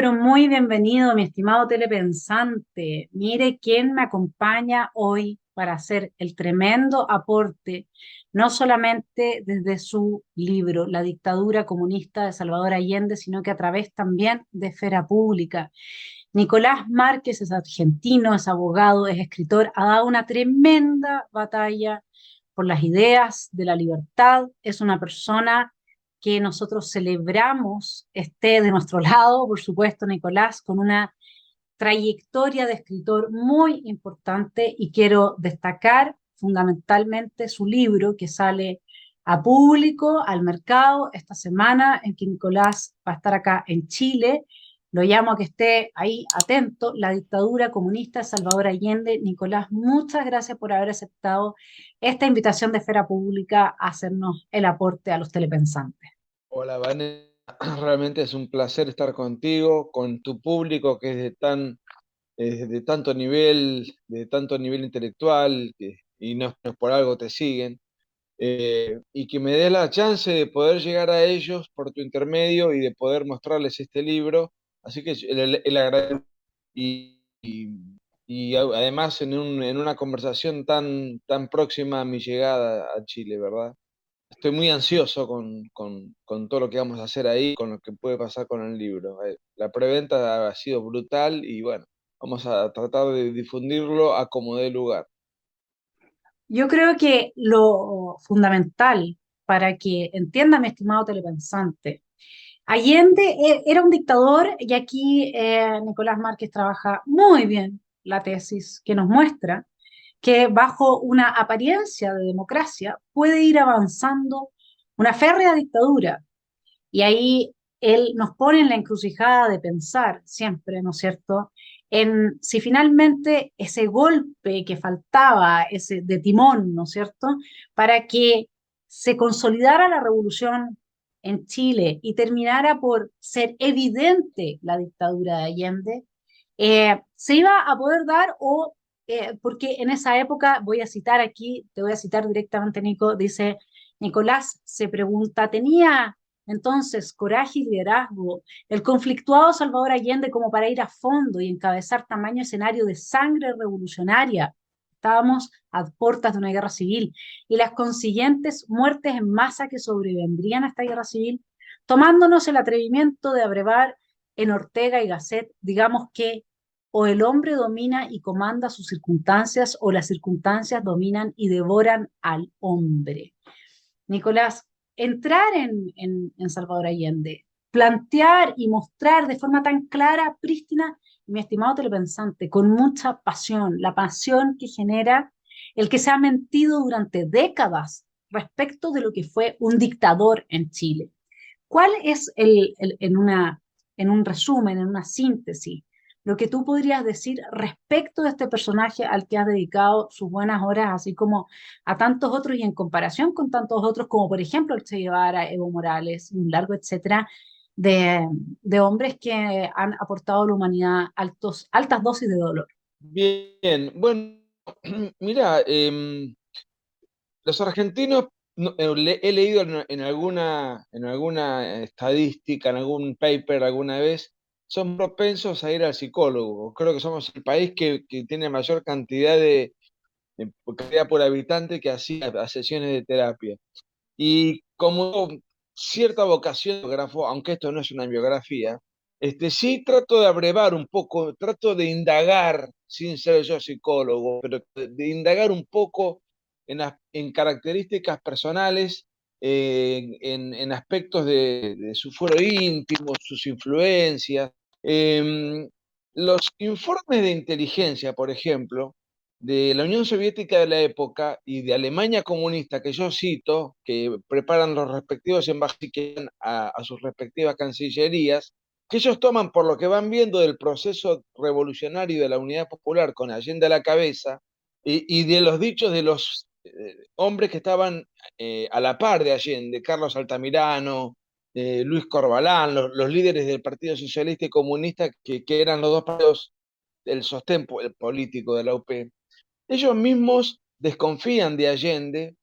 pero muy bienvenido, mi estimado telepensante. Mire quién me acompaña hoy para hacer el tremendo aporte, no solamente desde su libro, La dictadura comunista de Salvador Allende, sino que a través también de Esfera Pública. Nicolás Márquez es argentino, es abogado, es escritor, ha dado una tremenda batalla por las ideas de la libertad, es una persona que nosotros celebramos esté de nuestro lado, por supuesto, Nicolás, con una trayectoria de escritor muy importante y quiero destacar fundamentalmente su libro que sale a público, al mercado, esta semana en que Nicolás va a estar acá en Chile. Lo llamo a que esté ahí atento, La dictadura comunista de Salvador Allende. Nicolás, muchas gracias por haber aceptado esta invitación de Esfera Pública a hacernos el aporte a los telepensantes. Hola, Vanessa. Realmente es un placer estar contigo, con tu público que es de tanto nivel intelectual, y no es por algo te siguen, y que me dé la chance de poder llegar a ellos por tu intermedio y de poder mostrarles este libro. Así que el agradecimiento además en una conversación tan próxima a mi llegada a Chile, ¿verdad? Estoy muy ansioso con todo lo que vamos a hacer ahí, con lo que puede pasar con el libro. La preventa ha sido brutal y bueno, vamos a tratar de difundirlo a como dé lugar. Yo creo que lo fundamental para que entienda mi estimado telepensante, Allende era un dictador y aquí Nicolás Márquez trabaja muy bien la tesis que nos muestra que bajo una apariencia de democracia puede ir avanzando una férrea dictadura y ahí él nos pone en la encrucijada de pensar siempre, ¿no es cierto?, en si finalmente ese golpe que faltaba, ese de timón, ¿no es cierto?, para que se consolidara la revolución en Chile y terminara por ser evidente la dictadura de Allende, se iba a poder dar porque en esa época, voy a citar aquí, te voy a citar directamente, Nico, dice, Nicolás se pregunta, ¿tenía entonces coraje y liderazgo el conflictuado Salvador Allende como para ir a fondo y encabezar tamaño escenario de sangre revolucionaria? Estábamos a puertas de una guerra civil y las consiguientes muertes en masa que sobrevendrían a esta guerra civil, tomándonos el atrevimiento de abrevar en Ortega y Gasset, digamos que o el hombre domina y comanda sus circunstancias o las circunstancias dominan y devoran al hombre. Nicolás, entrar en Salvador Allende, plantear y mostrar de forma tan clara, prístina, mi estimado telepensante, con mucha pasión, la pasión que genera el que se ha mentido durante décadas respecto de lo que fue un dictador en Chile. ¿Cuál es en un resumen, en una síntesis, lo que tú podrías decir respecto de este personaje al que has dedicado sus buenas horas, así como a tantos otros y en comparación con tantos otros, como por ejemplo el Che Guevara, Evo Morales, y un largo etcétera, de hombres que han aportado a la humanidad altas dosis de dolor? Bien, bueno, mira, los argentinos, he leído en alguna estadística, en algún paper alguna vez, son propensos a ir al psicólogo. Creo que somos el país que tiene mayor cantidad cantidad por habitante que hacía a sesiones de terapia. Y como cierta vocación de biógrafo, aunque esto no es una biografía, sí trato de abrevar un poco, trato de indagar, sin ser yo psicólogo, pero de indagar un poco en características personales, en aspectos de su fuero íntimo, sus influencias. Em, los informes de inteligencia, por ejemplo, de la Unión Soviética de la época y de Alemania comunista que yo cito, que preparan los respectivos embajadores a sus respectivas cancillerías, que ellos toman por lo que van viendo del proceso revolucionario de la Unidad Popular con Allende a la cabeza y de los dichos de los hombres que estaban a la par de Allende, Carlos Altamirano, Luis Corbalán, los líderes del Partido Socialista y Comunista, que eran los dos partidos del sostén político de la UP. Ellos mismos desconfían de Allende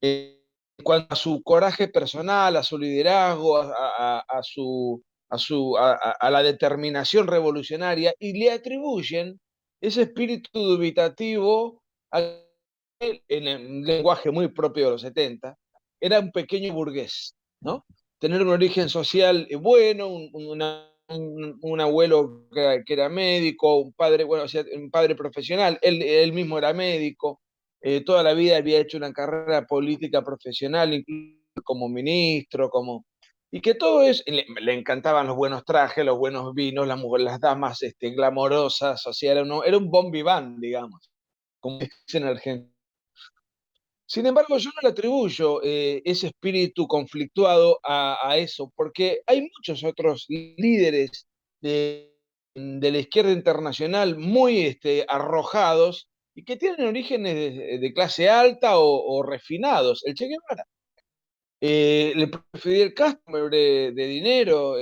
en cuanto a su coraje personal, a su liderazgo, a a la determinación revolucionaria y le atribuyen ese espíritu dubitativo en un lenguaje muy propio de los 70, era un pequeño burgués, ¿no? Tener un origen social bueno, un abuelo que era médico, un padre, bueno, o sea, un padre profesional, él mismo era médico, toda la vida había hecho una carrera política profesional, incluso como ministro, y que todo es, le encantaban los buenos trajes, los buenos vinos, las damas glamorosas, o sea, era un bon vivant, digamos, como dicen en Argentina. Sin embargo, yo no le atribuyo ese espíritu conflictuado a eso, porque hay muchos otros líderes de la izquierda internacional muy arrojados y que tienen orígenes de clase alta o refinados. El Che Guevara, Fidel Castro de dinero,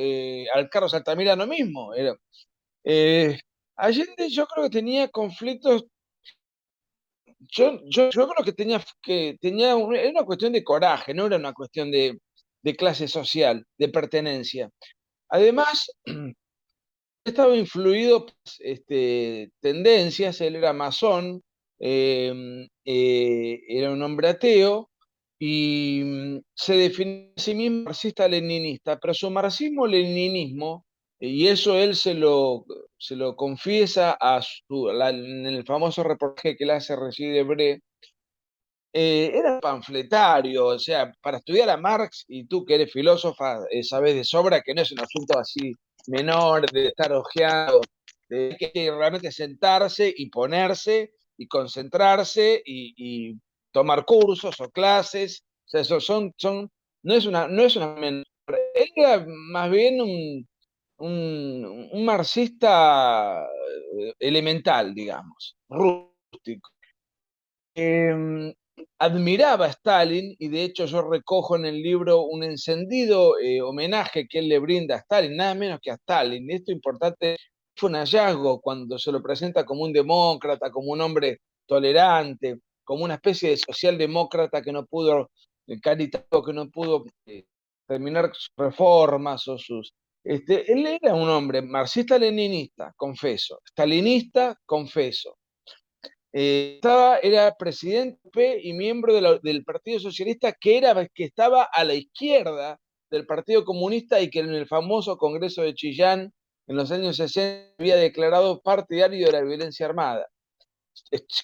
al Carlos Altamirano mismo. Eh, Allende yo creo que tenía conflictos. Yo creo que era una cuestión de coraje, no era una cuestión de clase social, de pertenencia. Además, estaba influido por tendencias, él era masón, era un hombre ateo y se define a sí mismo marxista-leninista, pero su marxismo-leninismo, y eso él se lo confiesa en el famoso reportaje que le hace Regis Debray, era panfletario, o sea, para estudiar a Marx, y tú que eres filósofa, sabes de sobra que no es un asunto así menor, de estar ojeado, de que realmente sentarse y ponerse y concentrarse y tomar cursos o clases, o sea, no es una menor. Él era más bien un marxista elemental, digamos, rústico. Admiraba a Stalin y de hecho yo recojo en el libro un encendido homenaje que él le brinda a Stalin, nada menos que a Stalin. Esto importante, fue un hallazgo cuando se lo presenta como un demócrata, como un hombre tolerante, como una especie de socialdemócrata que no pudo, caritativo, que no pudo terminar sus reformas o sus... él era un hombre marxista-leninista, confeso, stalinista, confeso, era presidente y miembro del Partido Socialista que estaba a la izquierda del Partido Comunista y que en el famoso Congreso de Chillán en los años 60 había declarado partidario de la violencia armada,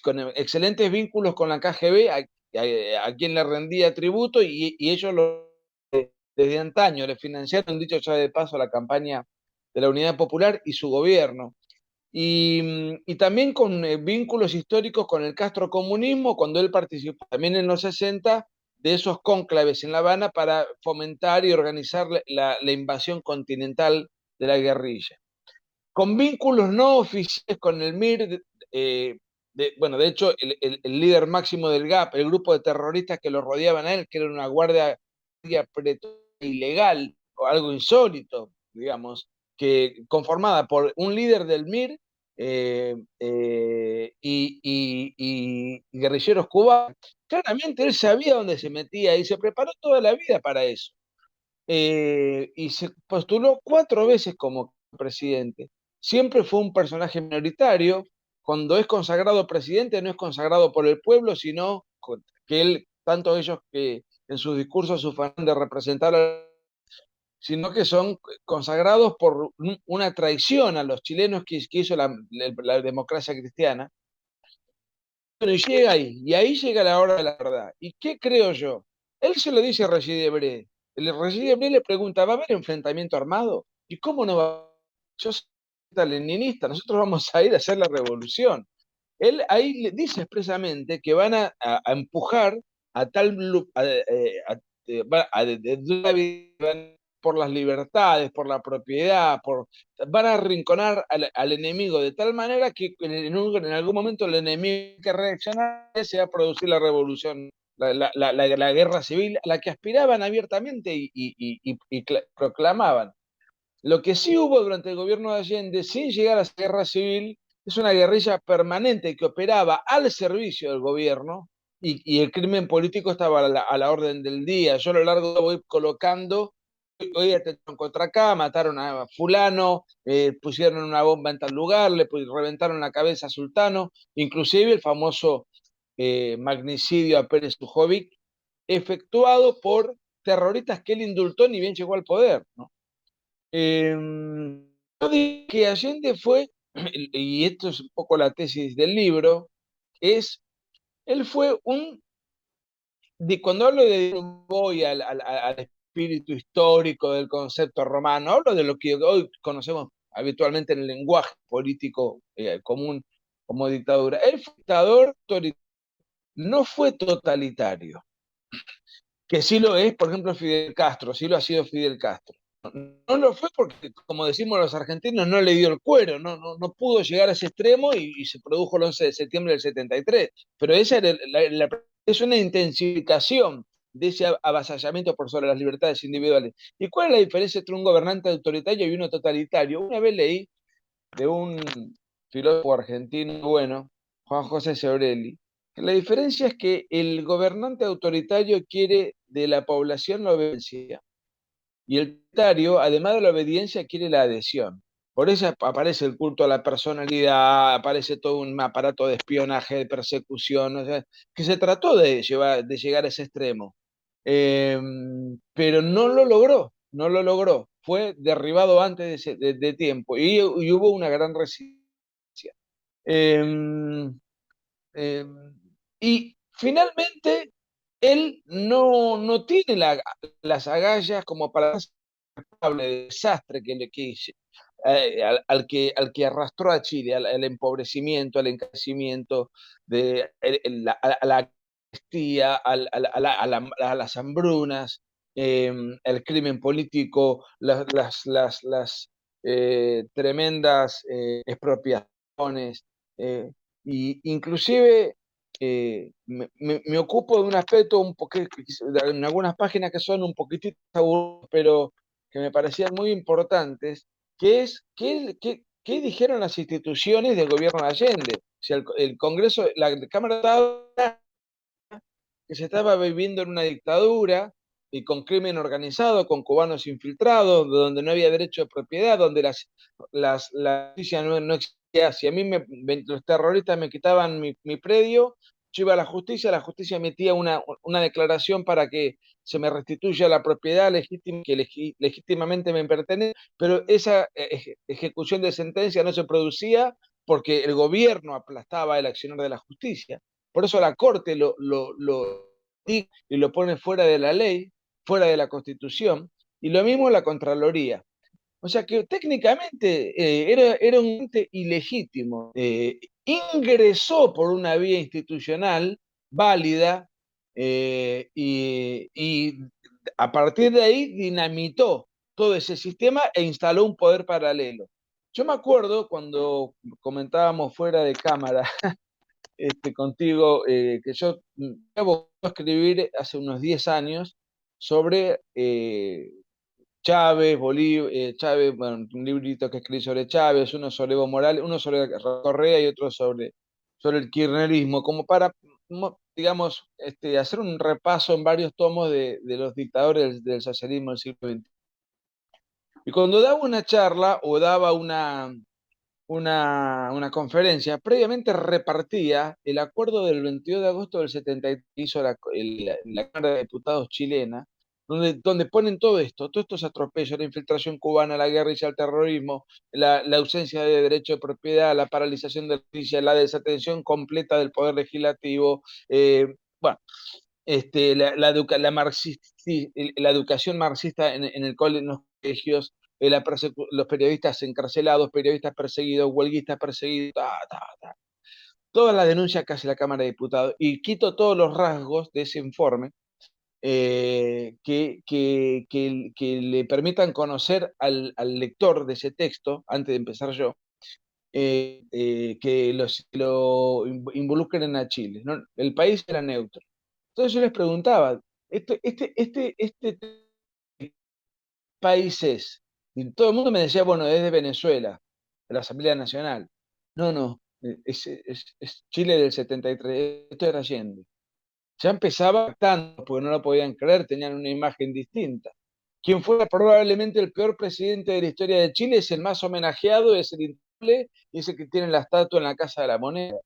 con excelentes vínculos con la KGB, a quien le rendía tributo y ellos desde antaño le financiaron, dicho ya de paso, la campaña de la Unidad Popular y su gobierno y también con vínculos históricos con el castrocomunismo, cuando él participó también en los 60 de esos cónclaves en La Habana para fomentar y organizar la invasión continental de la guerrilla. Con vínculos no oficiales con el MIR, bueno, de hecho, el líder máximo del GAP, el grupo de terroristas que lo rodeaban a él, que era una guardia ilegal o algo insólito, digamos, que conformada por un líder del MIR y guerrilleros cubanos. Claramente él sabía dónde se metía y se preparó toda la vida para eso. Y se postuló 4 veces como presidente. Siempre fue un personaje minoritario. Cuando es consagrado presidente, no es consagrado por el pueblo, sino que él, tanto ellos que en sus discursos ufanan de representar, sino que son consagrados por una traición a los chilenos que hizo la democracia cristiana. Bueno, y llega ahí, y ahí llega la hora de la verdad. ¿Y qué creo yo? Él se lo dice a Regis Debray. El Regis Debray le pregunta, ¿va a haber enfrentamiento armado? ¿Y cómo no va? Yo soy leninista, nosotros vamos a ir a hacer la revolución. Él ahí le dice expresamente que van a empujar a tal por las libertades, por la propiedad, van a arrinconar al enemigo de tal manera que en algún momento el enemigo que reacciona se va a producir la revolución, la guerra civil a la que aspiraban abiertamente y proclamaban. Lo que sí hubo durante el gobierno de Allende, sin llegar a esa guerra civil, es una guerrilla permanente que operaba al servicio del gobierno y el crimen político estaba a la orden del día. Yo a lo largo voy colocando hoy atentaron contra acá, mataron a fulano, pusieron una bomba en tal lugar, reventaron la cabeza a Sultano, inclusive el famoso magnicidio a Pérez Sujovic, efectuado por terroristas que él indultó ni bien llegó al poder, ¿no? Yo diría que Allende fue, y esto es un poco la tesis del libro, es, él fue cuando hablo de voy al espíritu histórico del concepto romano, hablo de lo que hoy conocemos habitualmente en el lenguaje político común como dictadura. Él fue dictador, no fue totalitario, que sí lo es, por ejemplo, Fidel Castro, sí lo ha sido Fidel Castro. No lo fue porque, como decimos los argentinos, no le dio el cuero, no pudo llegar a ese extremo y se produjo el 11 de septiembre del 73. Pero esa era es una intensificación de ese avasallamiento por sobre las libertades individuales. ¿Y cuál es la diferencia entre un gobernante autoritario y uno totalitario? Una vez leí de un filósofo argentino bueno, Juan José Sebrelli, que la diferencia es que el gobernante autoritario quiere de la población la obediencia y el totalitario, además de la obediencia, quiere la adhesión. Por eso aparece el culto a la personalidad, aparece todo un aparato de espionaje, de persecución, o sea, que se trató de llegar a ese extremo. Eh, pero no lo logró, no lo logró. Fue derribado antes de tiempo y hubo una gran resistencia. Eh, eh, y finalmente, él no tiene las agallas como para hacer el desastre que hizo, al que arrastró a Chile, al empobrecimiento, al encarecimiento, a la carestía, a las hambrunas, el crimen político, las tremendas expropiaciones. eh, y inclusive me ocupo de un aspecto un poquito, en algunas páginas que son un poquitito aburridos, pero que me parecían muy importantes, que es qué dijeron las instituciones del gobierno de Allende. O sea, el Congreso, la Cámara de Diputados, que se estaba viviendo en una dictadura y con crimen organizado, con cubanos infiltrados, donde no había derecho de propiedad, donde la justicia no existía. Si a mí los terroristas me quitaban mi predio, yo iba a la justicia emitía una declaración para que se me restituya la propiedad legítima que legítimamente me pertenece, pero esa ejecución de sentencia no se producía porque el gobierno aplastaba el accionar de la justicia. Por eso la Corte lo y lo pone fuera de la ley, fuera de la Constitución, y lo mismo la Contraloría. O sea que técnicamente era un ente ilegítimo. Ingresó por una vía institucional válida y a partir de ahí dinamitó todo ese sistema e instaló un poder paralelo. Yo me acuerdo cuando comentábamos fuera de cámara contigo, que yo acabo de escribir hace unos 10 años sobre Chávez, Bolívar, Chávez, bueno, un librito que escribí sobre Chávez, uno sobre Evo Morales, uno sobre Correa y otro sobre el kirchnerismo, como para, digamos, hacer un repaso en varios tomos de los dictadores del socialismo del siglo XX. Y cuando daba una charla o daba una conferencia, previamente repartía el acuerdo del 22 de agosto del 73 que hizo la Cámara de Diputados chilena, donde ponen todo esto, todos estos atropellos, la infiltración cubana, la guerra y el terrorismo, la ausencia de derecho de propiedad, la paralización de la justicia, la desatención completa del poder legislativo, bueno, la educación marxista en los colegios, los periodistas encarcelados, periodistas perseguidos, huelguistas perseguidos, todas las denuncias que hace la Cámara de Diputados, y quito todos los rasgos de ese informe que le permitan conocer al lector de ese texto, antes de empezar yo, que lo involucren a Chile, ¿no? El país era neutro. Entonces yo les preguntaba, este país es, y todo el mundo me decía, bueno, es de Venezuela, de la Asamblea Nacional. No, es Chile del 73, esto era Allende. Ya empezaba tanto, porque no lo podían creer, tenían una imagen distinta. quien fue probablemente el peor presidente de la historia de Chile, es el más homenajeado, es el intocable, y es el que tiene la estatua en la Casa de la Moneda.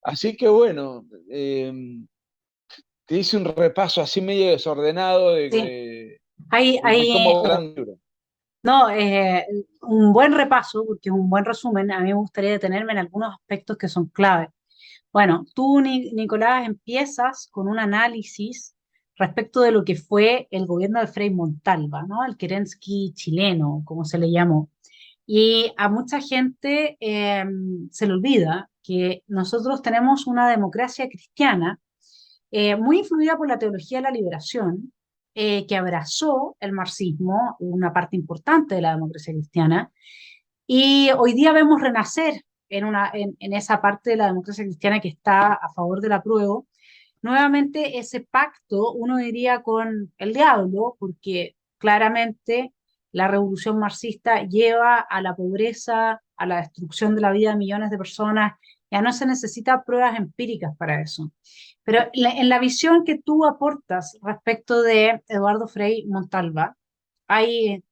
Así que bueno, te hice un repaso así medio desordenado Sí, hay, de hay cómo gran libro. no, un buen repaso, porque es un buen resumen. A mí me gustaría detenerme en algunos aspectos que son clave. Bueno, tú, Nicolás, empiezas con un análisis respecto de lo que fue el gobierno de Frei Montalva, ¿no? El Kerensky chileno, como se le llamó. Y a mucha gente se le olvida que nosotros tenemos una democracia cristiana muy influida por la teología de la liberación, que abrazó el marxismo, una parte importante de la democracia cristiana, y hoy día vemos renacer en esa parte de la democracia cristiana que está a favor del apruebo, nuevamente ese pacto, uno diría, con el diablo, porque claramente la revolución marxista lleva a la pobreza, a la destrucción de la vida de millones de personas, ya no se necesitan pruebas empíricas para eso. Pero en la visión que tú aportas respecto de Eduardo Frei Montalva, hay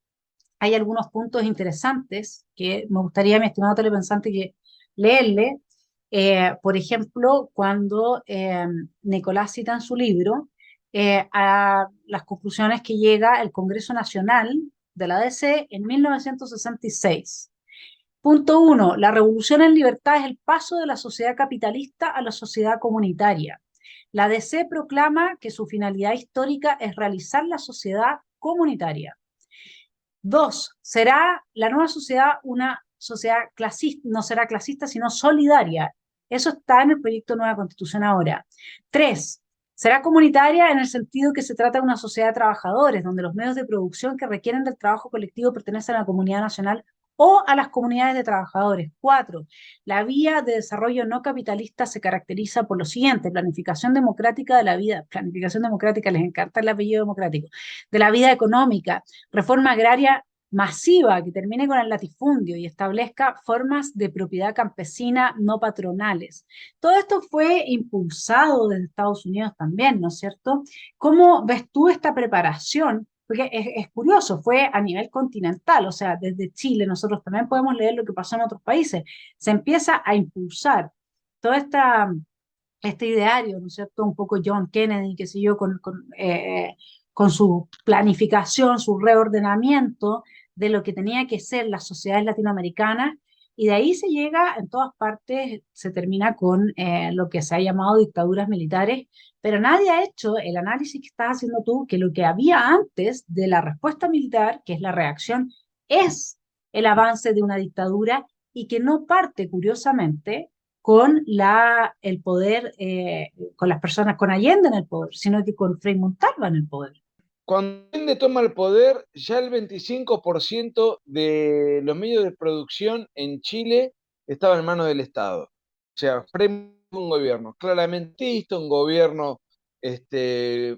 hay algunos puntos interesantes que me gustaría, mi estimado telepensante, que leerle. Por ejemplo, cuando Nicolás cita en su libro a las conclusiones que llega el Congreso Nacional de la DC en 1966. Punto uno, la revolución en libertad es el paso de la sociedad capitalista a la sociedad comunitaria. La DC proclama que su finalidad histórica es realizar la sociedad comunitaria. Dos, será la nueva sociedad una sociedad clasista, no será clasista, sino solidaria. Eso está en el proyecto de nueva constitución ahora. Tres, será comunitaria en el sentido que se trata de una sociedad de trabajadores, donde los medios de producción que requieren del trabajo colectivo pertenecen a la comunidad nacional o a las comunidades de trabajadores. Cuatro, la vía de desarrollo no capitalista se caracteriza por lo siguiente: planificación democrática de la vida, planificación democrática, les encanta el apellido democrático, de la vida económica, reforma agraria masiva que termine con el latifundio y establezca formas de propiedad campesina no patronales. Todo esto fue impulsado desde Estados Unidos también, ¿no es cierto? ¿Cómo ves tú esta preparación? Porque es curioso, fue a nivel continental, o sea, desde Chile nosotros también podemos leer lo que pasó en otros países. Se empieza a impulsar toda este ideario, ¿no es cierto? Un poco John Kennedy, qué sé yo, con su planificación, su reordenamiento de lo que tenía que ser las sociedades latinoamericanas, y de ahí se llega en todas partes, se termina con lo que se ha llamado dictaduras militares, pero nadie ha hecho el análisis que estás haciendo tú, que lo que había antes de la respuesta militar, que es la reacción, es el avance de una dictadura y que no parte, curiosamente, con el poder, con las personas, con Allende en el poder, sino que con Frei Montalva en el poder. Cuando Allende toma el poder, ya el 25% de los medios de producción en Chile estaban en manos del Estado. O sea, fue un gobierno claramente un gobierno que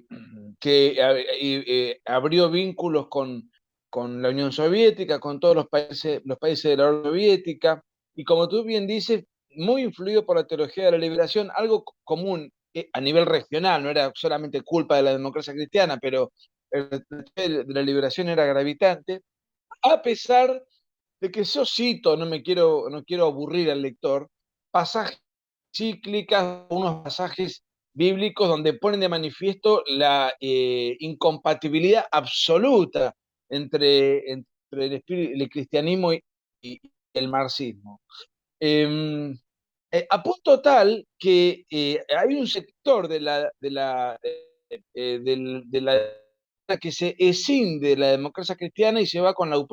abrió vínculos con la Unión Soviética, con todos los países de la Unión Soviética, y como tú bien dices, muy influido por la teología de la liberación, algo común a nivel regional, no era solamente culpa de la democracia cristiana, pero de la liberación era gravitante, a pesar de que yo cito, no quiero aburrir al lector, pasajes cíclicas, unos pasajes bíblicos donde ponen de manifiesto la incompatibilidad absoluta entre el cristianismo y el marxismo. Eh, a punto tal que hay un sector de la que se escinde de la democracia cristiana y se va con la UP,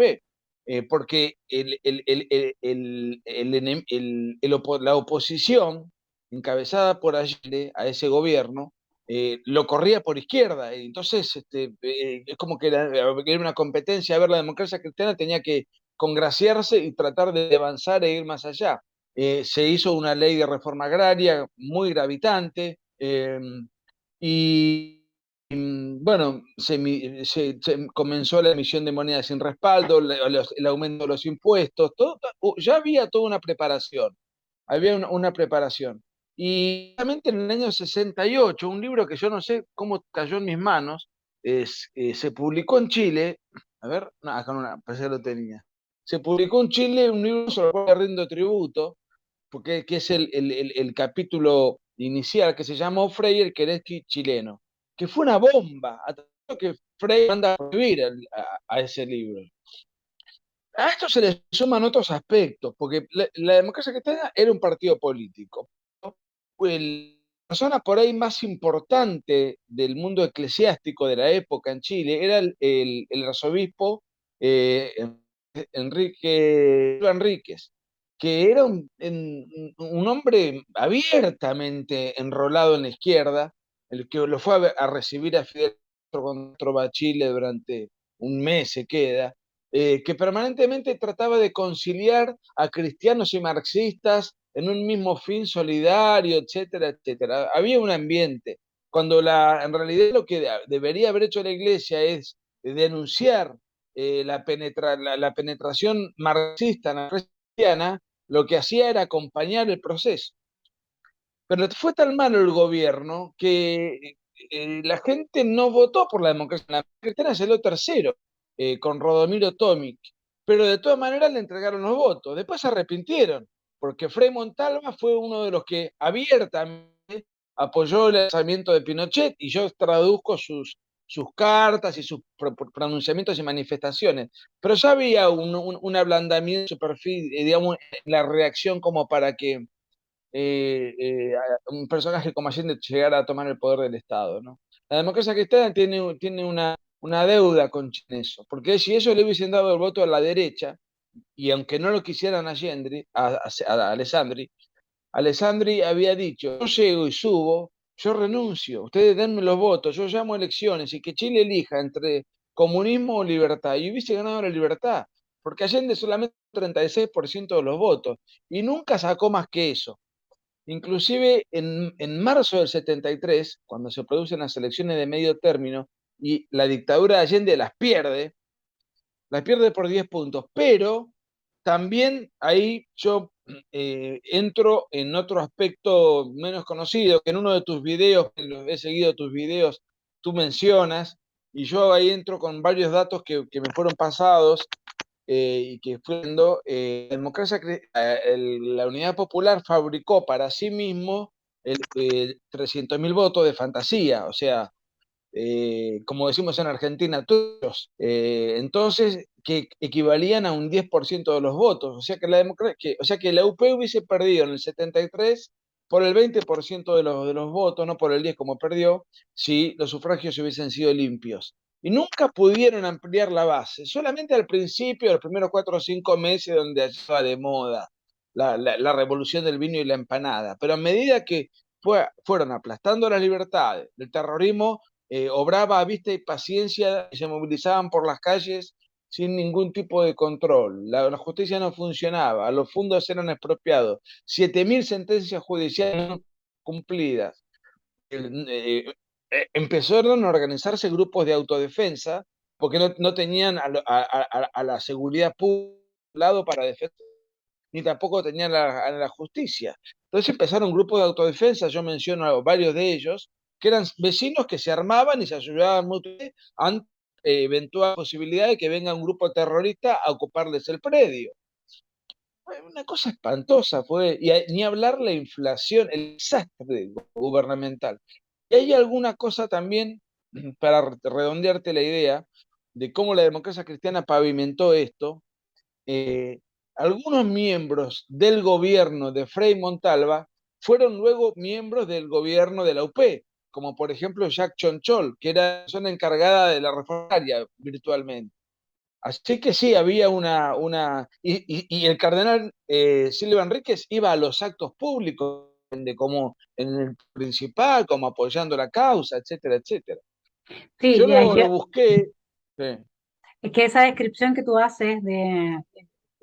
porque la oposición, encabezada por Allende a ese gobierno, lo corría por izquierda. Entonces, es como que era una competencia. A ver, la democracia cristiana tenía que congraciarse y tratar de avanzar e ir más allá. Se hizo una ley de reforma agraria muy gravitante, y bueno, se comenzó la emisión de monedas sin respaldo, el aumento de los impuestos, ya había toda una preparación, había una preparación. Y realmente en el año 68, un libro que yo no sé cómo cayó en mis manos, se publicó en Chile, a ver, no, acá no, pensé que lo tenía. Se publicó en Chile un libro sobre el cual le rindo tributo, porque que es el capítulo inicial que se llamó Frei el Keresky chileno, que fue una bomba, a tanto que Frei manda a prohibir a ese libro. A esto se le suman otros aspectos, porque la democracia cristiana era un partido político. La persona por ahí más importante del mundo eclesiástico de la época en Chile era el arzobispo eh, Enrique Enríquez, que era un hombre abiertamente enrolado en la izquierda, el que lo fue a recibir a Fidel Castro cuando entró a Chile durante un mes, se queda, que permanentemente trataba de conciliar a cristianos y marxistas en un mismo fin solidario, etcétera, etcétera. Había un ambiente, cuando en realidad lo que debería haber hecho la Iglesia es denunciar la penetración marxista en la cristiana, lo que hacía era acompañar el proceso. Pero fue tan malo el gobierno que la gente no votó por la democracia. La cristiana salió tercero con Rodomiro Tomic, pero de todas maneras le entregaron los votos. Después se arrepintieron, porque Frei Montalva fue uno de los que abiertamente apoyó el lanzamiento de Pinochet, y yo traduzco sus cartas y sus pronunciamientos y manifestaciones. Pero ya había un ablandamiento de su perfil, digamos, en la reacción como para que un personaje como Allende llegara a tomar el poder del Estado, ¿no? La democracia cristiana tiene una deuda con eso, porque si ellos le hubiesen dado el voto a la derecha, y aunque no lo quisieran Allende, a Alessandri, Alessandri había dicho: yo llego y subo, yo renuncio, ustedes denme los votos, yo llamo a elecciones y que Chile elija entre comunismo o libertad, y hubiese ganado la libertad, porque Allende solamente 36% de los votos, y nunca sacó más que eso. Inclusive en marzo del 73, cuando se producen las elecciones de medio término y la dictadura de Allende las pierde por 10 puntos, pero también ahí yo entro en otro aspecto menos conocido, que en uno de tus videos, he seguido tus videos, tú mencionas, y yo ahí entro con varios datos que me fueron pasados, y que fue cuando la Unidad Popular fabricó para sí mismo 300.000 votos de fantasía, o sea, como decimos en Argentina, todos. Entonces, que equivalían a un 10% de los votos, o sea que o sea que la UP hubiese perdido en el 73 por el 20% de los votos, no por el 10 como perdió, si los sufragios hubiesen sido limpios. Y nunca pudieron ampliar la base, solamente al principio, los primeros 4 o 5 meses, donde estaba de moda la revolución del vino y la empanada. Pero a medida que fueron aplastando las libertades, el terrorismo obraba a vista y paciencia, y se movilizaban por las calles sin ningún tipo de control. La justicia no funcionaba, los fondos eran expropiados, 7.000 sentencias judiciales no cumplidas. Empezaron a organizarse grupos de autodefensa porque no tenían a la seguridad pública para defender, ni tampoco tenían a la justicia. Entonces empezaron grupos de autodefensa, yo menciono varios de ellos, que eran vecinos que se armaban y se ayudaban mutuamente ante eventual posibilidad de que venga un grupo terrorista a ocuparles el predio. Fue una cosa espantosa, ni hablar la inflación, el desastre gubernamental. Y hay alguna cosa también, para redondearte la idea, de cómo la democracia cristiana pavimentó esto. eh, Algunos miembros del gobierno de Frei Montalva fueron luego miembros del gobierno de la UP, como por ejemplo Jacques Chonchol, que era la persona encargada de la reformaria virtualmente. Así que sí, había y el cardenal Silva Enríquez iba a los actos públicos, como en el principal, como apoyando la causa, etcétera, etcétera. Sí, Yo mira, lo busqué. Sí. es que esa descripción que tú haces de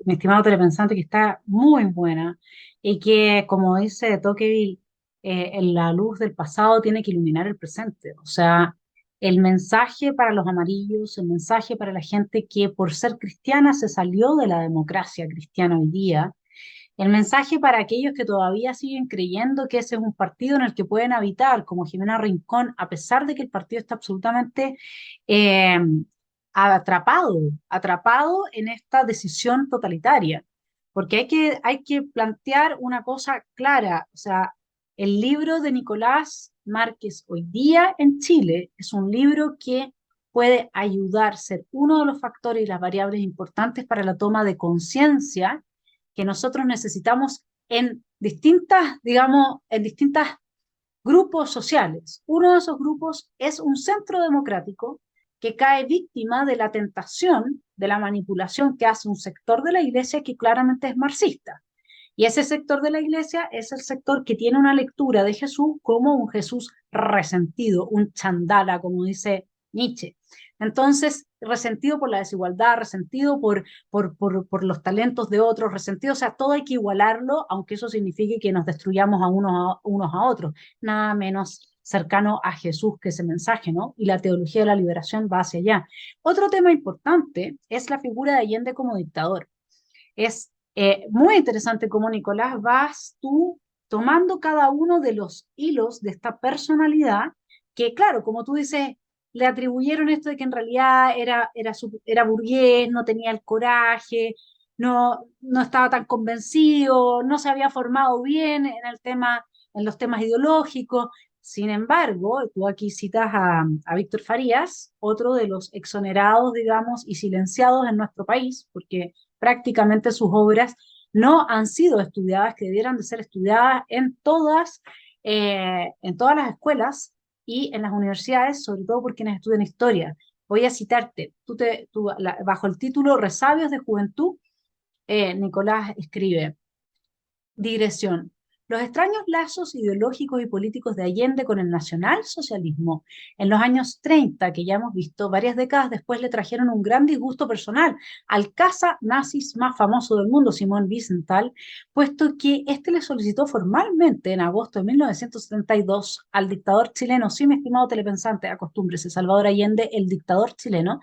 mi estimado telepensante, que está muy buena, y que, como dice Tocqueville, en la luz del pasado tiene que iluminar el presente. O sea, el mensaje para los amarillos, el mensaje para la gente que por ser cristiana se salió de la democracia cristiana hoy día, El mensaje para aquellos que todavía siguen creyendo que ese es un partido en el que pueden habitar, como Jimena Rincón, a pesar de que el partido está absolutamente eh, atrapado en esta decisión totalitaria. Porque hay que plantear una cosa clara, o sea, el libro de Nicolás Márquez hoy día en Chile es un libro que puede ayudar, ser uno de los factores y las variables importantes para la toma de conciencia que nosotros necesitamos en distintas, digamos, en distintos grupos sociales. Uno de esos grupos es un centro democrático que cae víctima de la tentación, de la manipulación que hace un sector de la iglesia que claramente es marxista. Y ese sector de la iglesia es el sector que tiene una lectura de Jesús como un Jesús resentido, un chandala, como dice Nietzsche. Entonces, resentido por la desigualdad, resentido por los talentos de otros, resentido, o sea, todo hay que igualarlo, aunque eso signifique que nos destruyamos unos a otros, nada menos cercano a Jesús que ese mensaje, ¿no? Y la teología de la liberación va hacia allá. Otro tema importante es la figura de Allende como dictador. Es muy interesante cómo, Nicolás, vas tú tomando cada uno de los hilos de esta personalidad que, claro, como tú dices, le atribuyeron esto de que en realidad era burgués, no tenía el coraje, no estaba tan convencido, no se había formado bien en los temas ideológicos. Sin embargo, tú aquí citas a Víctor Farías, otro de los exonerados, digamos, y silenciados en nuestro país, porque prácticamente sus obras no han sido estudiadas, que debieran de ser estudiadas en todas las escuelas y en las universidades, sobre todo por quienes estudian historia. Voy a citarte, bajo el título Resabios de Juventud, Nicolás escribe, digresión. Los extraños lazos ideológicos y políticos de Allende con el nacionalsocialismo en los años 30, que ya hemos visto varias décadas después, le trajeron un gran disgusto personal al caza nazis más famoso del mundo, Simón Wiesenthal, puesto que este le solicitó formalmente en agosto de 1972 al dictador chileno, sí, mi estimado telepensante, acostúmbrese, Salvador Allende, el dictador chileno,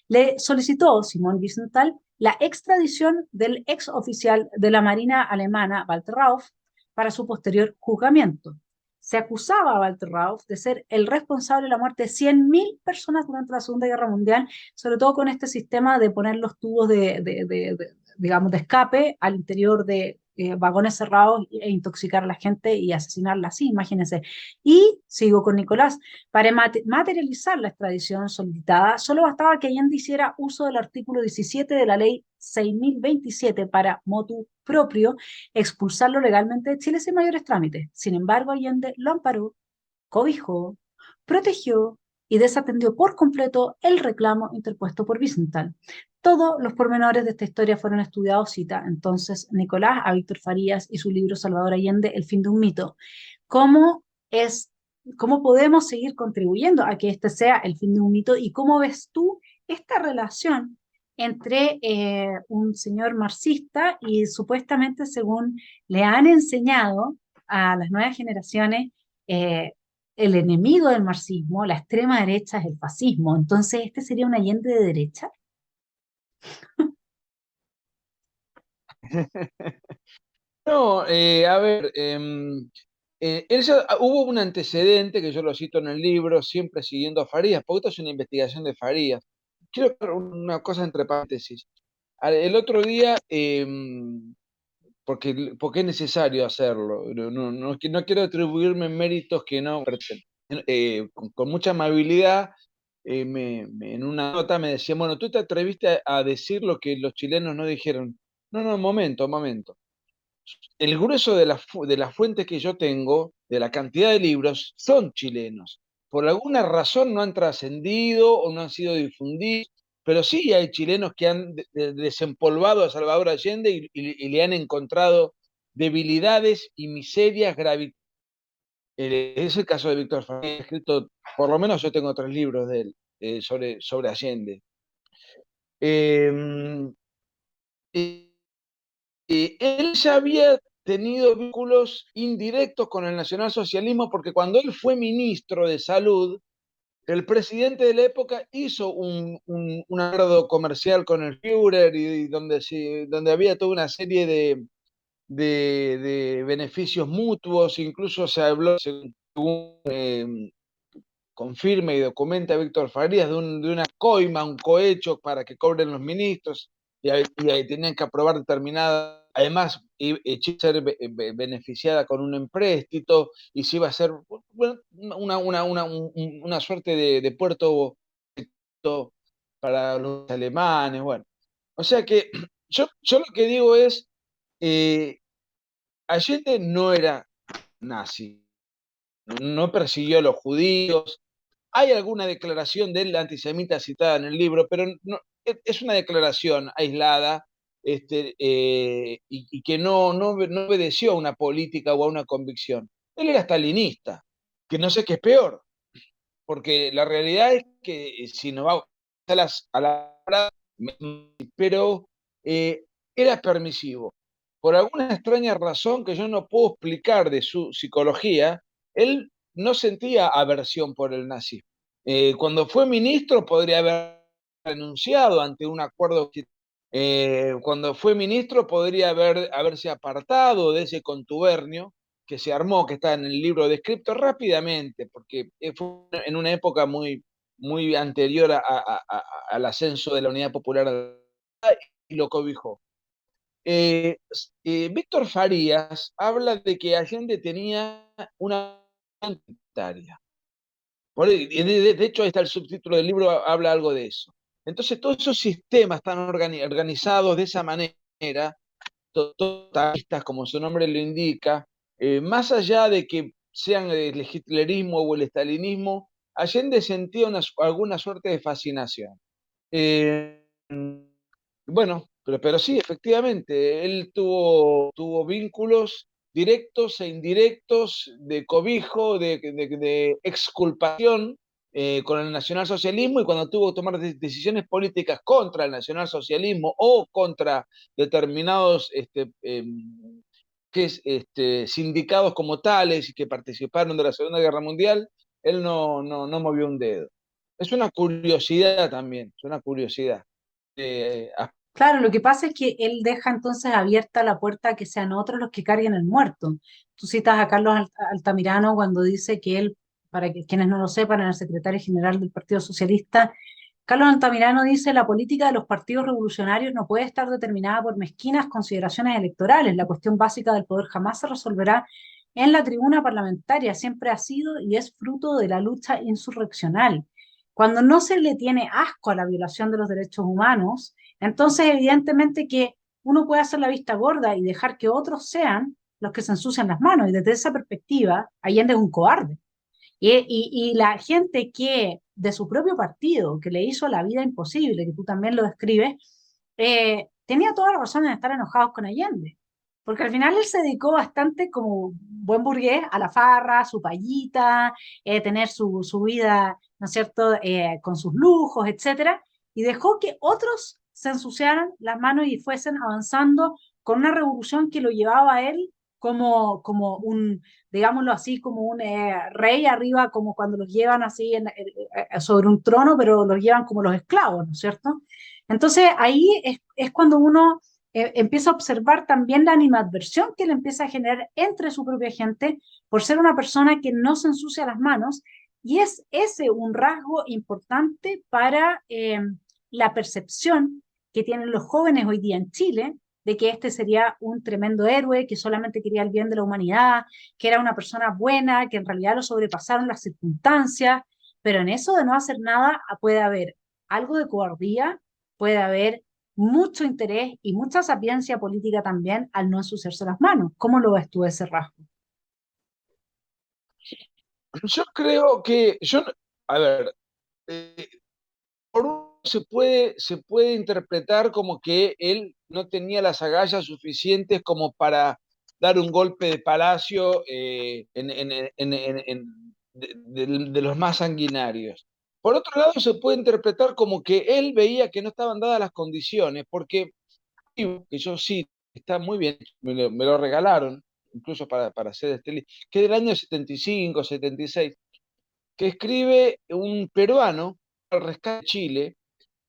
le solicitó Simón Wiesenthal la extradición del ex oficial de la Marina alemana, Walter Rauff, para su posterior juzgamiento. Se acusaba a Walter Rauff de ser el responsable de la muerte de 100.000 personas durante la Segunda Guerra Mundial, sobre todo con este sistema de poner los tubos digamos, de escape al interior de vagones cerrados e intoxicar a la gente y asesinarla así, imagínense. Y sigo con Nicolás, para materializar la extradición solicitada, solo bastaba que Allende hiciera uso del artículo 17 de la ley 6.027 para motu propio, expulsarlo legalmente de Chile sin mayores trámites. Sin embargo, Allende lo amparó, cobijó, protegió y desatendió por completo el reclamo interpuesto por Vicental. Todos los pormenores de esta historia fueron estudiados, cita entonces Nicolás a Víctor Farías y su libro Salvador Allende, El fin de un mito. ¿Cómo es, cómo podemos seguir contribuyendo a que este sea el fin de un mito y cómo ves tú esta relación entre un señor marxista y supuestamente, según le han enseñado a las nuevas generaciones, eh, el enemigo del marxismo, la extrema derecha, es el fascismo? Entonces, ¿este sería un Allende de derecha? No, a ver, hubo un antecedente que yo lo cito en el libro, siempre siguiendo a Farías, porque esto es una investigación de Farías. Quiero aclarar una cosa entre paréntesis. El otro día, porque es necesario hacerlo, no quiero atribuirme méritos que no pertenecen. Con mucha amabilidad, en una nota me decían, bueno, tú te atreviste a decir lo que los chilenos no dijeron. No, no, momento, momento. El grueso de las fuentes que yo tengo, de la cantidad de libros, son chilenos. Por alguna razón no han trascendido o no han sido difundidos, pero sí hay chilenos que han desempolvado a Salvador Allende y le han encontrado debilidades y miserias gravísimas. Es el caso de Víctor Frank, escrito, por lo menos yo tengo 3 libros de él, sobre Allende. Eh, eh, Él ya había tenido vínculos indirectos con el nacionalsocialismo porque cuando él fue ministro de Salud, el presidente de la época hizo un acuerdo comercial con el Führer y donde había toda una serie de beneficios mutuos, incluso se habló, según confirma y documenta Víctor Farías, de una coima, un cohecho para que cobren los ministros, y ahí tenían que aprobar determinada, además, y ser beneficiada con un empréstito, y se iba a hacer, bueno, una suerte de puerto para los alemanes, bueno. O sea que yo lo que digo es, eh, Allende no era nazi, no persiguió a los judíos. Hay alguna declaración de él antisemita citada en el libro, pero es una declaración aislada, y que no obedeció a una política o a una convicción. Él era stalinista, que no sé qué es peor, porque la realidad es que si nos va a la pero era permisivo. Por alguna extraña razón que yo no puedo explicar de su psicología, él no sentía aversión por el nazismo. Cuando fue ministro podría haber renunciado ante un acuerdo. Cuando fue ministro podría haberse apartado de ese contubernio que se armó, que está en el libro descrito rápidamente, porque fue en una época muy anterior al ascenso de la Unidad Popular, y lo cobijó. Víctor Farías habla de que Allende tenía una identitaria. De hecho, ahí está el subtítulo del libro, habla algo de eso. Entonces, todos esos sistemas están organizados de esa manera, totalistas, como su nombre lo indica, más allá de que sean el hitlerismo o el estalinismo, Allende sentía alguna suerte de fascinación. Eh, bueno, pero sí, efectivamente, él tuvo vínculos directos e indirectos de cobijo, de exculpación, con el nacionalsocialismo, y cuando tuvo que tomar decisiones políticas contra el nacionalsocialismo o contra determinados sindicados como tales y que participaron de la Segunda Guerra Mundial, él no movió un dedo. Es una curiosidad también, es una curiosidad. Eh, Claro, lo que pasa es que él deja entonces abierta la puerta a que sean otros los que carguen el muerto. Tú citas a Carlos Altamirano cuando dice que él, para que quienes no lo sepan, era el secretario general del Partido Socialista. Carlos Altamirano dice: la política de los partidos revolucionarios no puede estar determinada por mezquinas consideraciones electorales. La cuestión básica del poder jamás se resolverá en la tribuna parlamentaria. Siempre ha sido y es fruto de la lucha insurreccional. Cuando no se le tiene asco a la violación de los derechos humanos, entonces evidentemente que uno puede hacer la vista gorda y dejar que otros sean los que se ensucian las manos. Y desde esa perspectiva, Allende es un cobarde. Y la gente que de su propio partido, que le hizo la vida imposible, que tú también lo describes, tenía toda la razón en estar enojados con Allende. Porque al final él se dedicó bastante como buen burgués a la farra, su payita, tener su vida, ¿no es cierto?, con sus lujos, etcétera, y dejó que otros se ensuciaran las manos y fuesen avanzando con una revolución que lo llevaba a él como un, digámoslo así, como un rey arriba, como cuando los llevan así sobre un trono, pero los llevan como los esclavos, ¿no es cierto? Entonces ahí es cuando uno empieza a observar también la animadversión que le empieza a generar entre su propia gente por ser una persona que no se ensucia las manos, y es ese un rasgo importante para la percepción que tienen los jóvenes hoy día en Chile de que este sería un tremendo héroe, que solamente quería el bien de la humanidad, que era una persona buena, que en realidad lo sobrepasaron las circunstancias, pero en eso de no hacer nada puede haber algo de cobardía, puede haber mucho interés y mucha sapiencia política también al no ensuciarse las manos. ¿Cómo lo ves tú ese rasgo? yo creo que, a ver, eh, por un lado se puede interpretar como que él no tenía las agallas suficientes como para dar un golpe de palacio, de los más sanguinarios. Por otro lado, se puede interpretar como que él veía que no estaban dadas las condiciones, porque que yo sí, está muy bien, me lo regalaron, incluso para hacer este libro, que es del año 75, 76, que escribe un peruano al rescate de Chile,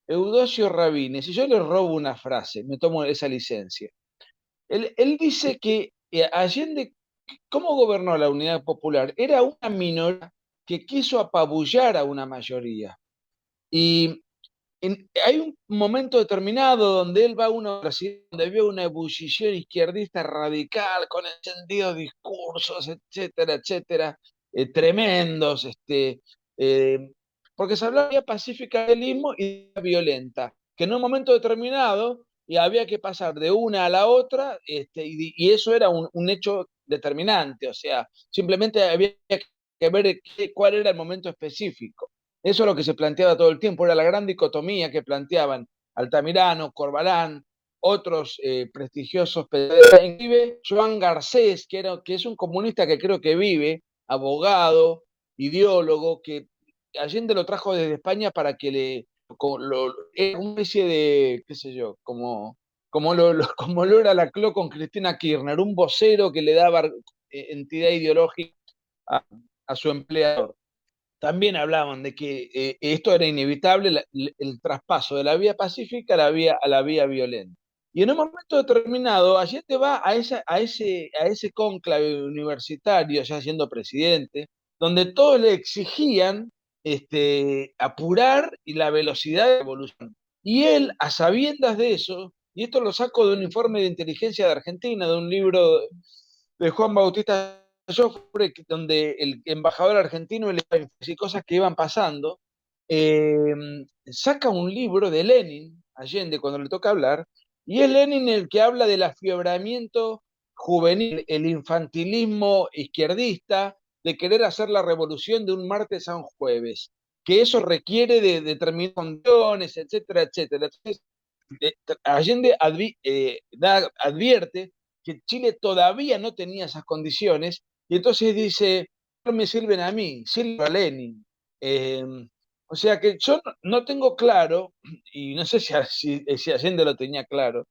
Eudosio Rabines, y yo le robo una frase, me tomo esa licencia. Él dice que Allende, ¿cómo gobernó la Unidad Popular? Era una minoría que quiso apabullar a una mayoría. Y hay un momento determinado donde él va a una universidad donde ve una ebullición izquierdista radical, con encendidos discursos, etcétera, etcétera, tremendos, eh, porque se hablaba de pacífica del y de violenta, que en un momento determinado y había que pasar de una a la otra, y eso era un hecho determinante, o sea, simplemente había que ver cuál era el momento específico. Eso es lo que se planteaba todo el tiempo, era la gran dicotomía que planteaban Altamirano, Corbalán, otros prestigiosos periodistas, inclusive Joan Garcés, que es un comunista que creo que vive, abogado, ideólogo, que Allende lo trajo desde España para que era una especie de, qué sé yo, como lo era la CLO con Cristina Kirchner, un vocero que le daba entidad ideológica a, a su empleador. También hablaban de que esto era inevitable, el traspaso de la vía pacífica a la vía violenta. Y en un momento determinado, Allende va a ese cónclave universitario, ya siendo presidente, donde todos le exigían apurar y la velocidad de la evolución. Y él, a sabiendas de eso, y esto lo saco de un informe de inteligencia de Argentina, de un libro de Juan Bautista Joffre, donde el embajador argentino le y cosas que iban pasando, eh, saca un libro de Lenin, Allende, cuando le toca hablar, y es Lenin el que habla del afiebramiento juvenil, el infantilismo izquierdista, de querer hacer la revolución de un martes a un jueves, que eso requiere de determinadas condiciones, etcétera, etcétera. Entonces, Allende advierte que Chile todavía no tenía esas condiciones, y entonces dice, no me sirven a mí, sirve a Lenin. Eh, o sea que yo no tengo claro, y no sé si Allende lo tenía claro,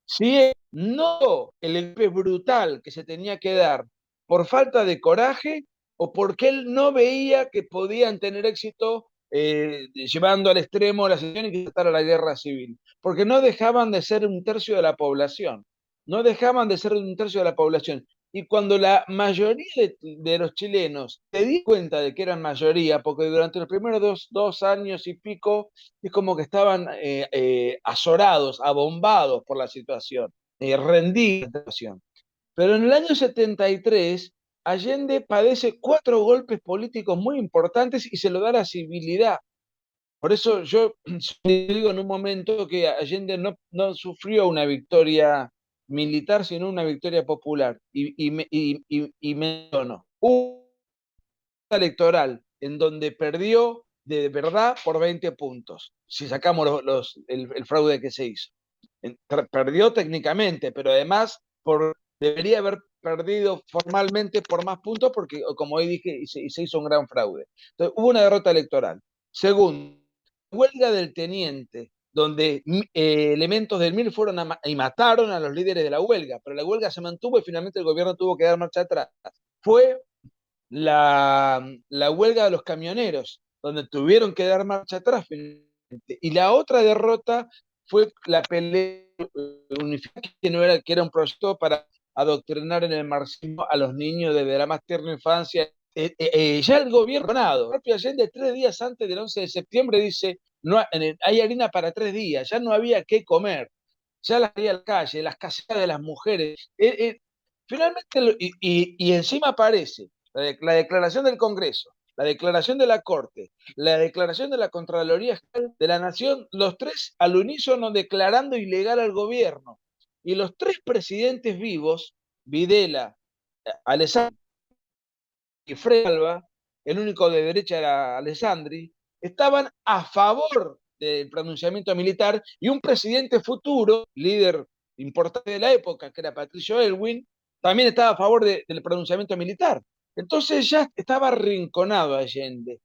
si es no el golpe brutal que se tenía que dar por falta de coraje o porque él no veía que podían tener éxito llevando al extremo la situación y que estar a la guerra civil, porque no dejaban de ser un tercio de la población, no dejaban de ser un tercio de la población. Y cuando la mayoría de los chilenos se di cuenta de que eran mayoría, porque durante los primeros dos años y pico es como que estaban azorados, abombados por la situación, rendidos por la situación. Pero en el año 73, Allende padece 4 golpes políticos muy importantes y se lo da la civilidad. Por eso yo digo en un momento que Allende no sufrió una victoria militar, sino una victoria popular. Y menciono, un electoral en donde perdió de verdad por 20 puntos, si sacamos el fraude que se hizo. Perdió técnicamente, pero además debería haber perdido formalmente por más puntos porque, como hoy dije, se hizo un gran fraude. Entonces, hubo una derrota electoral. Segundo, huelga del teniente, donde elementos del MIR fueron y mataron a los líderes de la huelga, pero la huelga se mantuvo y finalmente el gobierno tuvo que dar marcha atrás. Fue la huelga de los camioneros, donde tuvieron que dar marcha atrás finalmente. Y la otra derrota fue la pelea unificada, que era un proyecto para adoctrinar en el marxismo a los niños desde la más tierna infancia. Ya el gobierno, el propio Allende, 3 días antes del 11 de septiembre, dice, no, hay harina para 3 días, ya no había qué comer, ya la salía a la calle, las caseras de las mujeres. Finalmente, y encima aparece la declaración del Congreso, la declaración de la Corte, la declaración de la Contraloría General de la Nación, los tres al unísono declarando ilegal al gobierno. Y los 3 presidentes vivos, Videla, Alessandri y Frey, el único de derecha era Alessandri, estaban a favor del pronunciamiento militar, y un presidente futuro, líder importante de la época, que era Patricio Elwin, también estaba a favor del pronunciamiento militar. Entonces ya estaba arrinconado Allende,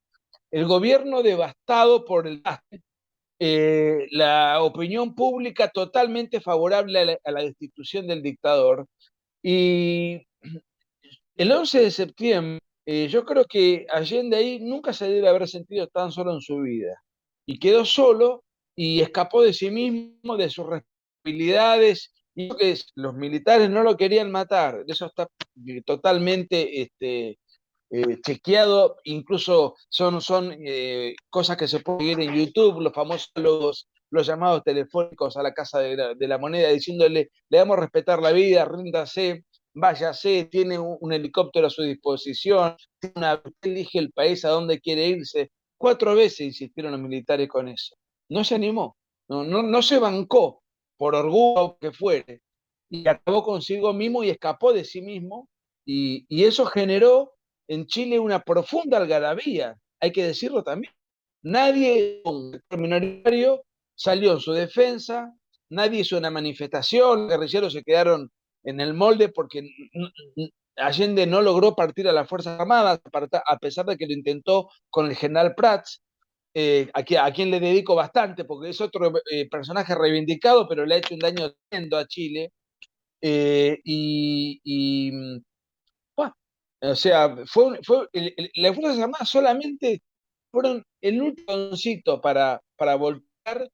el gobierno devastado por la opinión pública totalmente favorable a la destitución del dictador. Y el 11 de septiembre, yo creo que Allende ahí nunca se debe haber sentido tan solo en su vida. Y quedó solo y escapó de sí mismo, de sus responsabilidades Y lo que los militares no lo querían matar, eso está totalmente chequeado, incluso son cosas que se pueden ver en YouTube, los famosos los llamados telefónicos a la Casa de la Moneda, diciéndole, le damos a respetar la vida, ríndase, váyase, tiene un helicóptero a su disposición, elige el país a donde quiere irse. 4 veces insistieron los militares con eso. No se animó, no se bancó, por orgullo que fuere, y acabó consigo mismo y escapó de sí mismo, y eso generó en Chile una profunda algarabía, hay que decirlo también. Nadie, un sector minoritario, salió en su defensa, nadie hizo una manifestación, los guerrilleros se quedaron en el molde porque Allende no logró partir a las Fuerzas Armadas, a pesar de que lo intentó con el general Prats, a quien le dedico bastante, porque es otro personaje reivindicado, pero le ha hecho un daño tremendo a Chile. Y bueno, o sea, las Fuerzas Armadas solamente fueron el último para voltear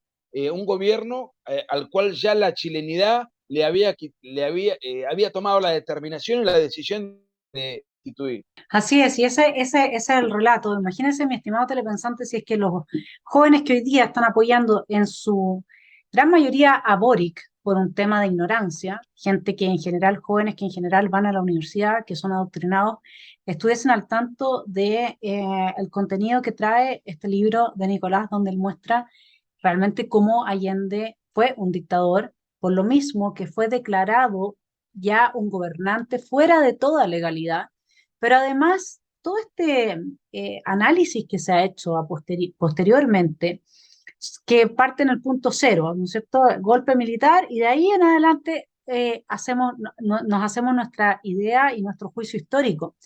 un gobierno al cual ya la chilenidad había tomado la determinación y la decisión de instituir. Así es, y ese es el relato. Imagínense, mi estimado telepensante, si es que los jóvenes que hoy día están apoyando en su gran mayoría a Boric por un tema de ignorancia, gente que en general, jóvenes que en general van a la universidad, que son adoctrinados, estuviesen al tanto de el contenido que trae este libro de Nicolás, donde él muestra realmente cómo Allende fue un dictador, por lo mismo que fue declarado ya un gobernante fuera de toda legalidad, pero además todo este análisis que se ha hecho posteriormente, que parte en el punto cero, ¿no es cierto? Golpe militar y de ahí en adelante nos hacemos nuestra idea y nuestro juicio histórico.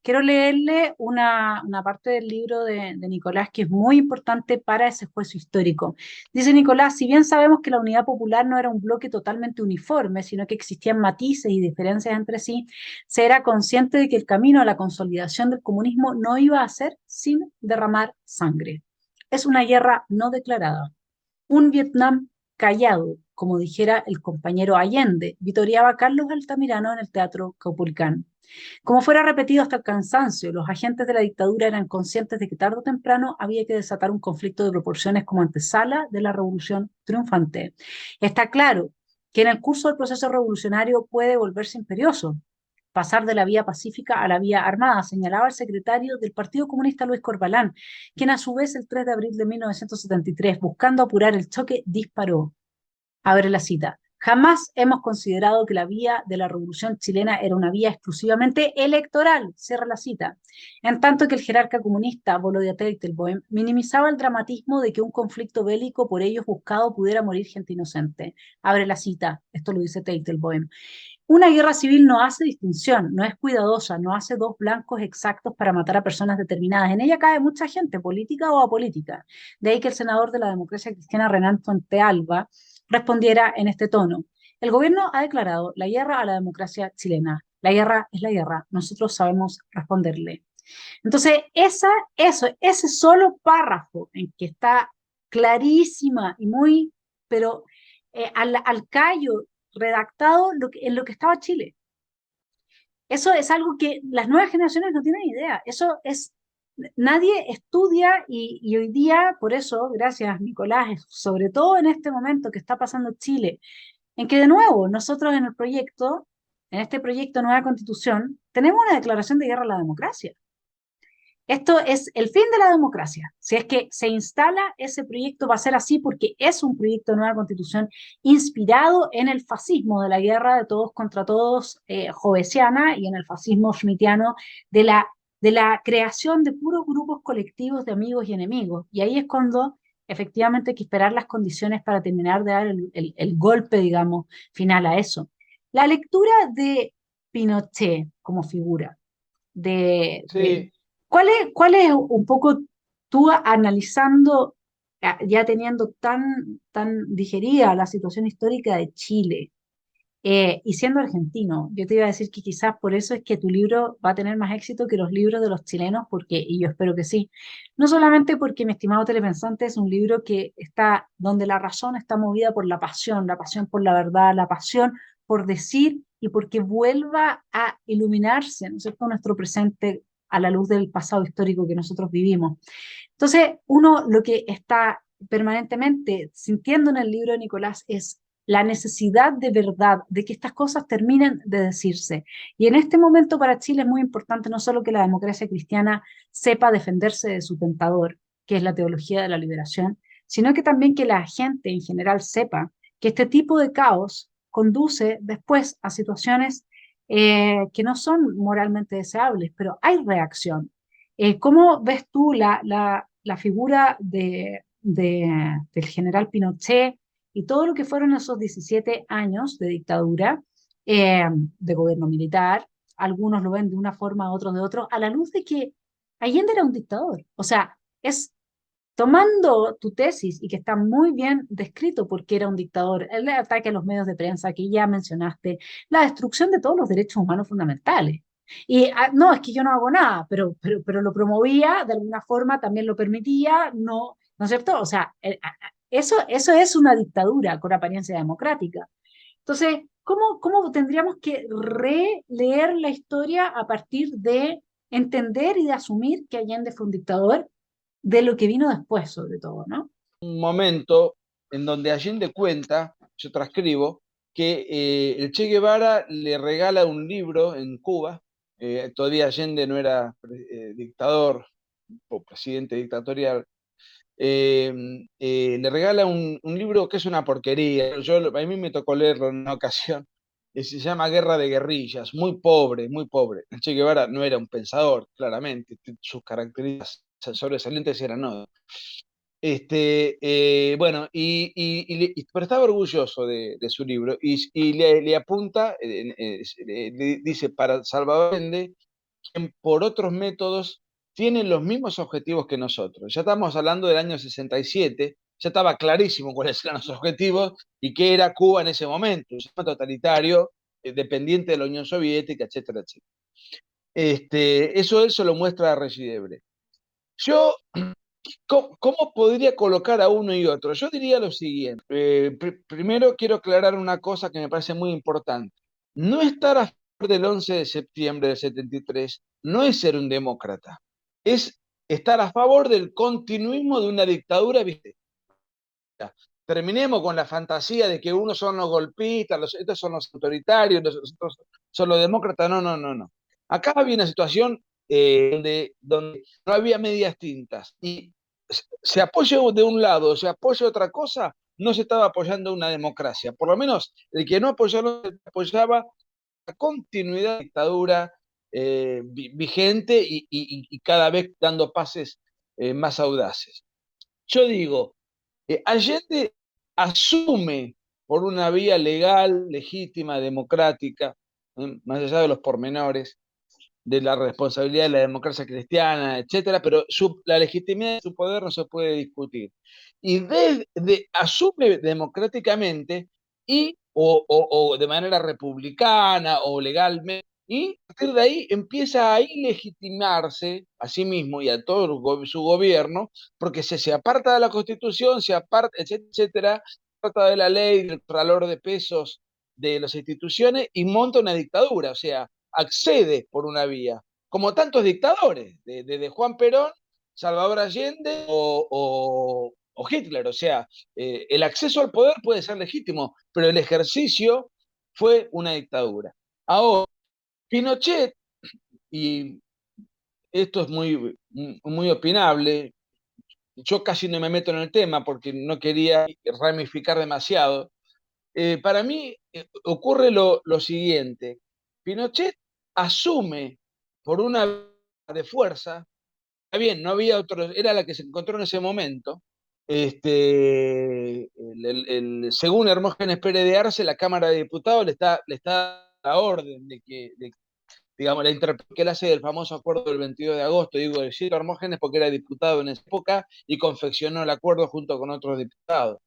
Quiero leerle una parte del libro de Nicolás que es muy importante para ese juicio histórico. Dice Nicolás, si bien sabemos que la Unidad Popular no era un bloque totalmente uniforme, sino que existían matices y diferencias entre sí, se era consciente de que el camino a la consolidación del comunismo no iba a ser sin derramar sangre. Es una guerra no declarada, un Vietnam callado, como dijera el compañero Allende, vitoreaba Carlos Altamirano en el Teatro Caupolicán. Como fuera repetido hasta el cansancio, los agentes de la dictadura eran conscientes de que tarde o temprano había que desatar un conflicto de proporciones como antesala de la revolución triunfante. Está claro que en el curso del proceso revolucionario puede volverse imperioso, pasar de la vía pacífica a la vía armada, señalaba el secretario del Partido Comunista Luis Corbalán, quien a su vez el 3 de abril de 1973, buscando apurar el choque, disparó. Abre la cita. Jamás hemos considerado que la vía de la revolución chilena era una vía exclusivamente electoral, cierra la cita. En tanto que el jerarca comunista Volodya Teitelboim minimizaba el dramatismo de que un conflicto bélico por ellos buscado pudiera morir gente inocente. Abre la cita, esto lo dice Teitelboim. Una guerra civil no hace distinción, no es cuidadosa, no hace dos blancos exactos para matar a personas determinadas. En ella cae mucha gente, política o apolítica. De ahí que el senador de la democracia cristiana, Renan Fuentealba, respondiera en este tono. El gobierno ha declarado la guerra a la democracia chilena. La guerra es la guerra. Nosotros sabemos responderle. Entonces, ese solo párrafo en que está clarísima y muy, pero al callo redactado en lo que estaba Chile. Eso es algo que las nuevas generaciones no tienen idea. Eso es, nadie estudia y hoy día, por eso, gracias Nicolás, sobre todo en este momento que está pasando Chile, en que de nuevo nosotros en este proyecto Nueva Constitución, tenemos una declaración de guerra a la democracia. Esto es el fin de la democracia. Si es que se instala ese proyecto, va a ser así porque es un proyecto de nueva constitución inspirado en el fascismo de la guerra de todos contra todos jovesiana y en el fascismo schmittiano de la creación de puros grupos colectivos de amigos y enemigos. Y ahí es cuando efectivamente hay que esperar las condiciones para terminar de dar el golpe, digamos, final a eso. La lectura de Pinochet como figura, de Sí, cuál es un poco tú analizando, ya teniendo tan digerida la situación histórica de Chile? Y siendo argentino, yo te iba a decir que quizás por eso es que tu libro va a tener más éxito que los libros de los chilenos, porque, y yo espero que sí, no solamente porque Mi estimado telepensante es un libro que está donde la razón está movida por la pasión por la verdad, la pasión por decir y porque vuelva a iluminarse, ¿no es cierto?, nuestro presente a la luz del pasado histórico que nosotros vivimos. Entonces, uno lo que está permanentemente sintiendo en el libro de Nicolás es la necesidad de verdad, de que estas cosas terminen de decirse. Y en este momento para Chile es muy importante no solo que la democracia cristiana sepa defenderse de su tentador, que es la teología de la liberación, sino que también que la gente en general sepa que este tipo de caos conduce después a situaciones que no son moralmente deseables, pero hay reacción. ¿Cómo ves tú la figura del general Pinochet y todo lo que fueron esos 17 años de dictadura, de gobierno militar? Algunos lo ven de una forma, otros de otra, a la luz de que Allende era un dictador. O sea, es tomando tu tesis y que está muy bien descrito porque era un dictador, el ataque a los medios de prensa que ya mencionaste, la destrucción de todos los derechos humanos fundamentales. Y no, es que yo no hago nada, pero lo promovía, de alguna forma también lo permitía, no, ¿no es cierto? O sea, eso es una dictadura con apariencia democrática. Entonces, ¿cómo tendríamos que releer la historia a partir de entender y de asumir que Allende fue un dictador de lo que vino después, sobre todo, ¿no? Un momento en donde Allende cuenta, yo transcribo, que el Che Guevara le regala un libro en Cuba, todavía Allende no era dictador o presidente dictatorial, le regala un libro que es una porquería. A mí me tocó leerlo en una ocasión. Se llama Guerra de Guerrillas, muy pobre, muy pobre. El Che Guevara no era un pensador, claramente. Sus características sobresalientes eran no. Bueno, pero estaba orgulloso de su libro y le apunta, le dice, para Salvador Allende, quien por otros métodos tienen los mismos objetivos que nosotros. Ya estamos hablando del año 67, ya estaba clarísimo cuáles eran los objetivos y qué era Cuba en ese momento, un sistema totalitario, dependiente de la Unión Soviética, etcétera, etcétera. Eso él se lo muestra a Regidebre. Yo, ¿cómo podría colocar a uno y otro? Yo diría lo siguiente. Primero quiero aclarar una cosa que me parece muy importante. No estar a favor del 11 de septiembre del 73 no es ser un demócrata, es estar a favor del continuismo de una dictadura, ¿viste? Terminemos con la fantasía de que unos son los golpistas, estos son los autoritarios, los otros son los demócratas. No, no, no, no. Acá había una situación donde no había medias tintas y se apoya de un lado o se apoya otra cosa, no se estaba apoyando una democracia. Por lo menos el que no apoyaba la continuidad de la dictadura vigente y cada vez dando pases más audaces. Yo digo, Allende asume por una vía legal, legítima, democrática, más allá de los pormenores, de la responsabilidad de la democracia cristiana, etcétera, pero la legitimidad de su poder no se puede discutir. Y asume democráticamente o de manera republicana o legalmente, y a partir de ahí empieza a ilegitimarse a sí mismo y a todo su gobierno, porque se aparta de la Constitución, se aparta, etcétera, se aparta de la ley, del valor de pesos de las instituciones y monta una dictadura, o sea, accede por una vía, como tantos dictadores, desde Juan Perón, Salvador Allende o Hitler. O sea, el acceso al poder puede ser legítimo, pero el ejercicio fue una dictadura. Ahora, Pinochet, y esto es muy opinable, yo casi no me meto en el tema porque no quería ramificar demasiado. Para mí ocurre lo siguiente. Pinochet asume por una de fuerza, está bien, no había otro, era la que se encontró en ese momento. Según Hermógenes Pérez de Arce, la Cámara de Diputados le está a la orden digamos, la interpretación que él hace del famoso acuerdo del 22 de agosto, digo, de Ciro Hermógenes porque era diputado en esa época y confeccionó el acuerdo junto con otros diputados.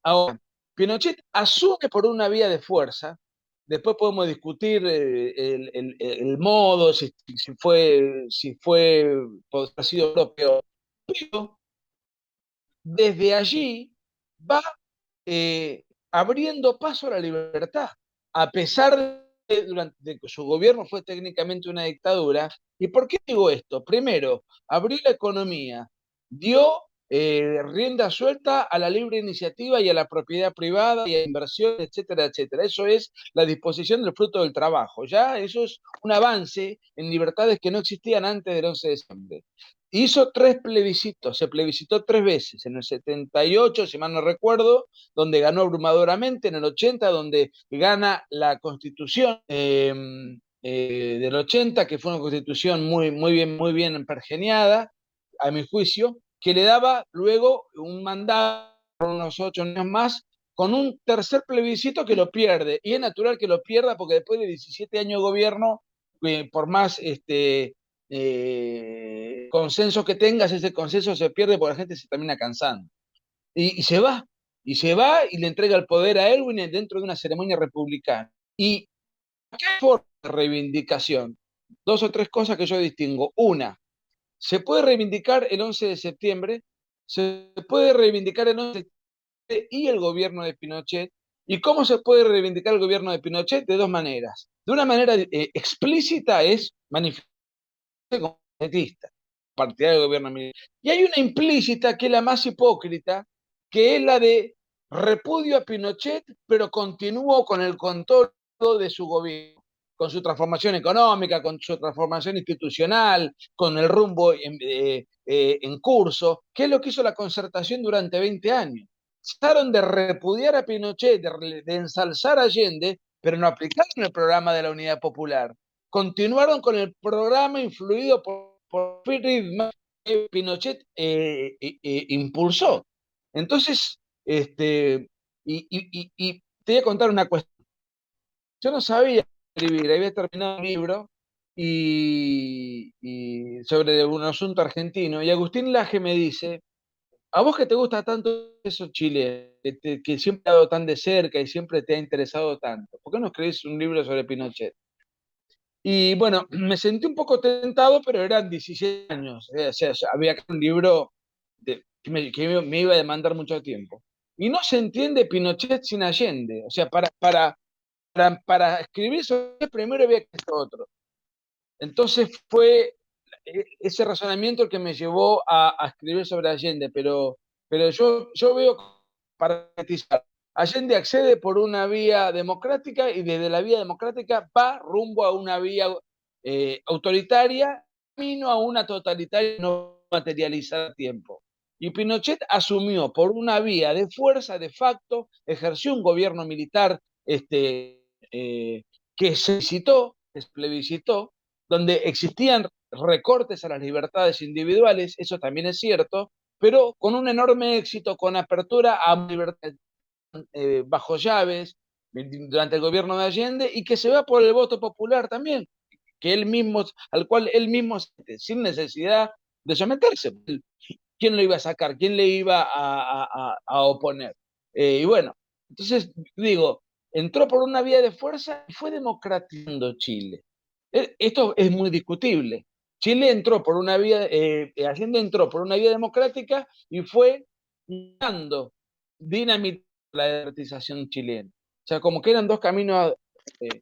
Ahora, Pinochet asume por una vía de fuerza, después podemos discutir el modo, si fue, por ha sido propio, pero desde allí va abriendo paso a la libertad, a pesar de que su gobierno fue técnicamente una dictadura. ¿Y por qué digo esto? Primero, abrió la economía, dio rienda suelta a la libre iniciativa y a la propiedad privada y a inversión, etcétera, etcétera. Eso es la disposición del fruto del trabajo. Ya eso es un avance en libertades que no existían antes del 11 de septiembre. Hizo 3 plebiscitos, se plebiscitó 3 veces, en el 78, si mal no recuerdo, donde ganó abrumadoramente, en el 80, donde gana la constitución del 80, que fue una constitución muy bien pergeniada, a mi juicio, que le daba luego un mandato por unos 8 años más, con un tercer plebiscito que lo pierde. Y es natural que lo pierda porque después de 17 años de gobierno, por más consenso que tengas, ese consenso se pierde porque la gente se termina cansando. Y se va y le entrega el poder a Elwin dentro de una ceremonia republicana. ¿Y qué forma de reivindicación? 2 o 3 cosas que yo distingo. Una, se puede reivindicar el 11 de septiembre, se puede reivindicar el 11 de septiembre y el gobierno de Pinochet. ¿Y cómo se puede reivindicar el gobierno de Pinochet? De 2 maneras. De una manera explícita es manifestarse como pinochetista, partidario del gobierno militar. Y hay una implícita que es la más hipócrita, que es la de repudio a Pinochet, pero continúo con el control de su gobierno, con su transformación económica, con su transformación institucional, con el rumbo en curso, que es lo que hizo la concertación durante 20 años. Trataron de repudiar a Pinochet, de ensalzar a Allende, pero no aplicaron el programa de la Unidad Popular. Continuaron con el programa influido por Friedman que Pinochet impulsó. Entonces, y te voy a contar una cuestión. Yo no sabía escribir, había terminado un libro y sobre un asunto argentino, y Agustín Laje me dice, a vos que te gusta tanto eso Chile, que siempre te ha dado tan de cerca y siempre te ha interesado tanto, ¿por qué no escribís un libro sobre Pinochet? Y bueno, me sentí un poco tentado, pero eran 17 años. O sea, había un libro que me iba a demandar mucho tiempo. Y no se entiende Pinochet sin Allende. O sea, para escribir eso, primero había que hacer otro. Entonces fue ese razonamiento el que me llevó a escribir sobre Allende. Pero yo veo, para matizar, Allende accede por una vía democrática y desde la vía democrática va rumbo a una vía autoritaria, camino a una totalitaria no materializada a tiempo. Y Pinochet asumió por una vía de fuerza de facto, ejerció un gobierno militar eh, que se plebiscitó, donde existían recortes a las libertades individuales, eso también es cierto, pero con un enorme éxito, con apertura a libertad bajo llaves durante el gobierno de Allende y que se va por el voto popular también, que él mismo, al cual él mismo, sin necesidad de someterse, ¿quién lo iba a sacar? ¿Quién le iba a oponer? Y bueno, entonces digo, entró por una vía de fuerza y fue democratizando Chile. Esto es muy discutible. Chile entró por una vía, Allende entró por una vía democrática y fue dando dinamita la democratización chilena. O sea, como que eran dos caminos eh,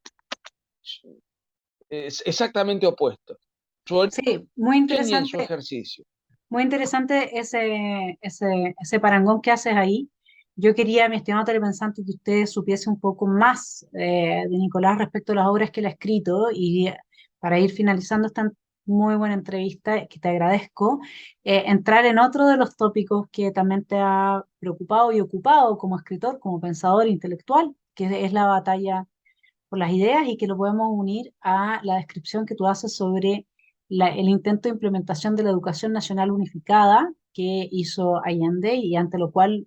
exactamente opuestos. Su Sí, origen y en su ejercicio. muy interesante ese parangón que haces ahí. Yo quería, mi estimado telepensante, que usted supiese un poco más de Nicolás respecto a las obras que él ha escrito y para ir finalizando esta muy buena entrevista, que te agradezco, entrar en otro de los tópicos que también te ha preocupado y ocupado como escritor, como pensador intelectual, que es la batalla por las ideas y que lo podemos unir a la descripción que tú haces sobre el intento de implementación de la educación nacional unificada que hizo Allende y ante lo cual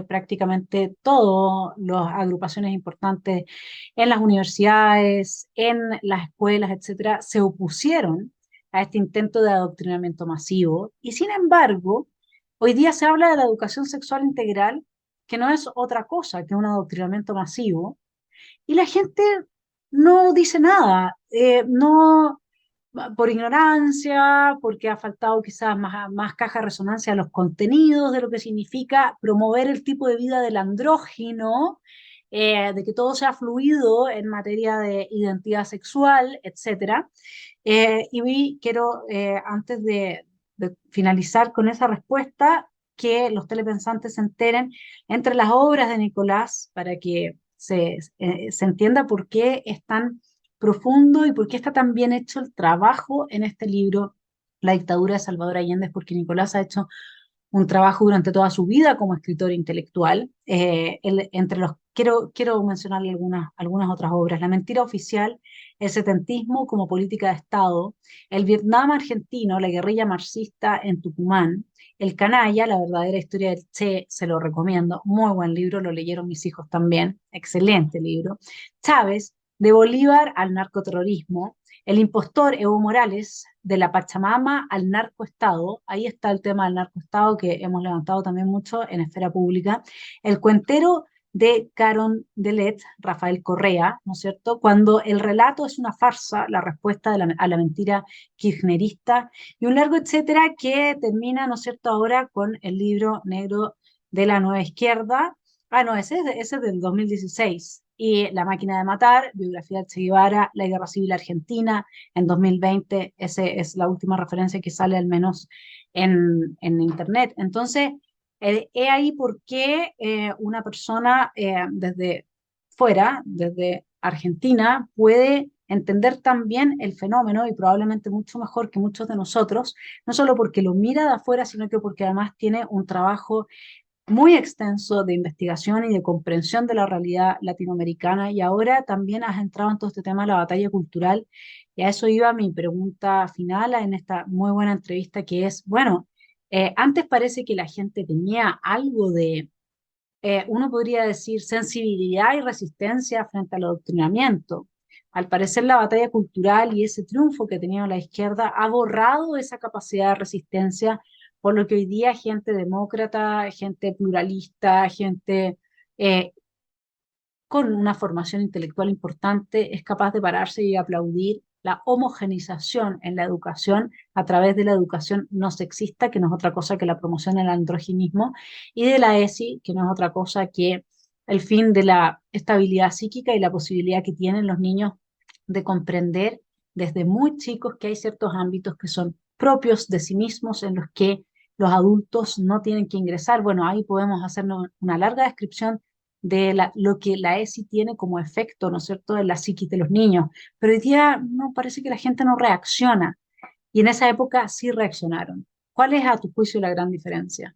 prácticamente todas las agrupaciones importantes en las universidades, en las escuelas, etcétera, se opusieron a este intento de adoctrinamiento masivo y sin embargo, hoy día se habla de la educación sexual integral que no es otra cosa que un adoctrinamiento masivo, y la gente no dice nada, no por ignorancia, porque ha faltado quizás más caja de resonancia a los contenidos de lo que significa promover el tipo de vida del andrógino, de que todo sea fluido en materia de identidad sexual, etcétera. Quiero, antes de finalizar con esa respuesta, que los telepensantes se enteren entre las obras de Nicolás para que se entienda por qué es tan profundo y por qué está tan bien hecho el trabajo en este libro, La dictadura de Salvador Allende, porque Nicolás ha hecho un trabajo durante toda su vida como escritor intelectual. Quiero mencionarle algunas otras obras: La mentira oficial, El setentismo como política de Estado, El Vietnam argentino, la guerrilla marxista en Tucumán, El canalla, la verdadera historia del Che, se lo recomiendo, muy buen libro, lo leyeron mis hijos también, excelente libro. Chávez, de Bolívar al narcoterrorismo, El impostor, Evo Morales, de la Pachamama al narcoestado. Ahí está el tema del narcoestado que hemos levantado también mucho en esfera pública. El cuentero, de Carondelet, Rafael Correa, ¿no es cierto? Cuando el relato es una farsa, la respuesta a la mentira kirchnerista, y un largo etcétera que termina, ¿no es cierto?, ahora con el libro negro de la nueva izquierda. Ah, no, ese es del 2016. Y La máquina de matar, biografía de Che Guevara, la guerra civil argentina, en 2020. Esa es la última referencia que sale al menos en Internet. Entonces, he ahí por qué una persona desde fuera, desde Argentina, puede entender también el fenómeno y probablemente mucho mejor que muchos de nosotros, no solo porque lo mira de afuera, sino que porque además tiene un trabajo muy extenso de investigación y de comprensión de la realidad latinoamericana. Y ahora también has entrado en todo este tema de la batalla cultural, y a eso iba mi pregunta final en esta muy buena entrevista, que es, bueno, antes parece que la gente tenía algo de, uno podría decir, sensibilidad y resistencia frente al adoctrinamiento. Al parecer la batalla cultural y ese triunfo que tenía la izquierda ha borrado esa capacidad de resistencia, por lo que hoy día gente demócrata, gente pluralista, gente eh, con una formación intelectual importante es capaz de pararse y aplaudir la homogenización en la educación a través de la educación no sexista, que no es otra cosa que la promoción del androginismo, y de la ESI, que no es otra cosa que el fin de la estabilidad psíquica y la posibilidad que tienen los niños de comprender desde muy chicos que hay ciertos ámbitos que son propios de sí mismos en los que los adultos no tienen que ingresar. Bueno, ahí podemos hacernos una larga descripción de lo que la ESI tiene como efecto, ¿no es cierto?, en la psiquis de los niños. Pero hoy día no parece que la gente no reacciona, y en esa época sí reaccionaron. ¿Cuál es a tu juicio la gran diferencia?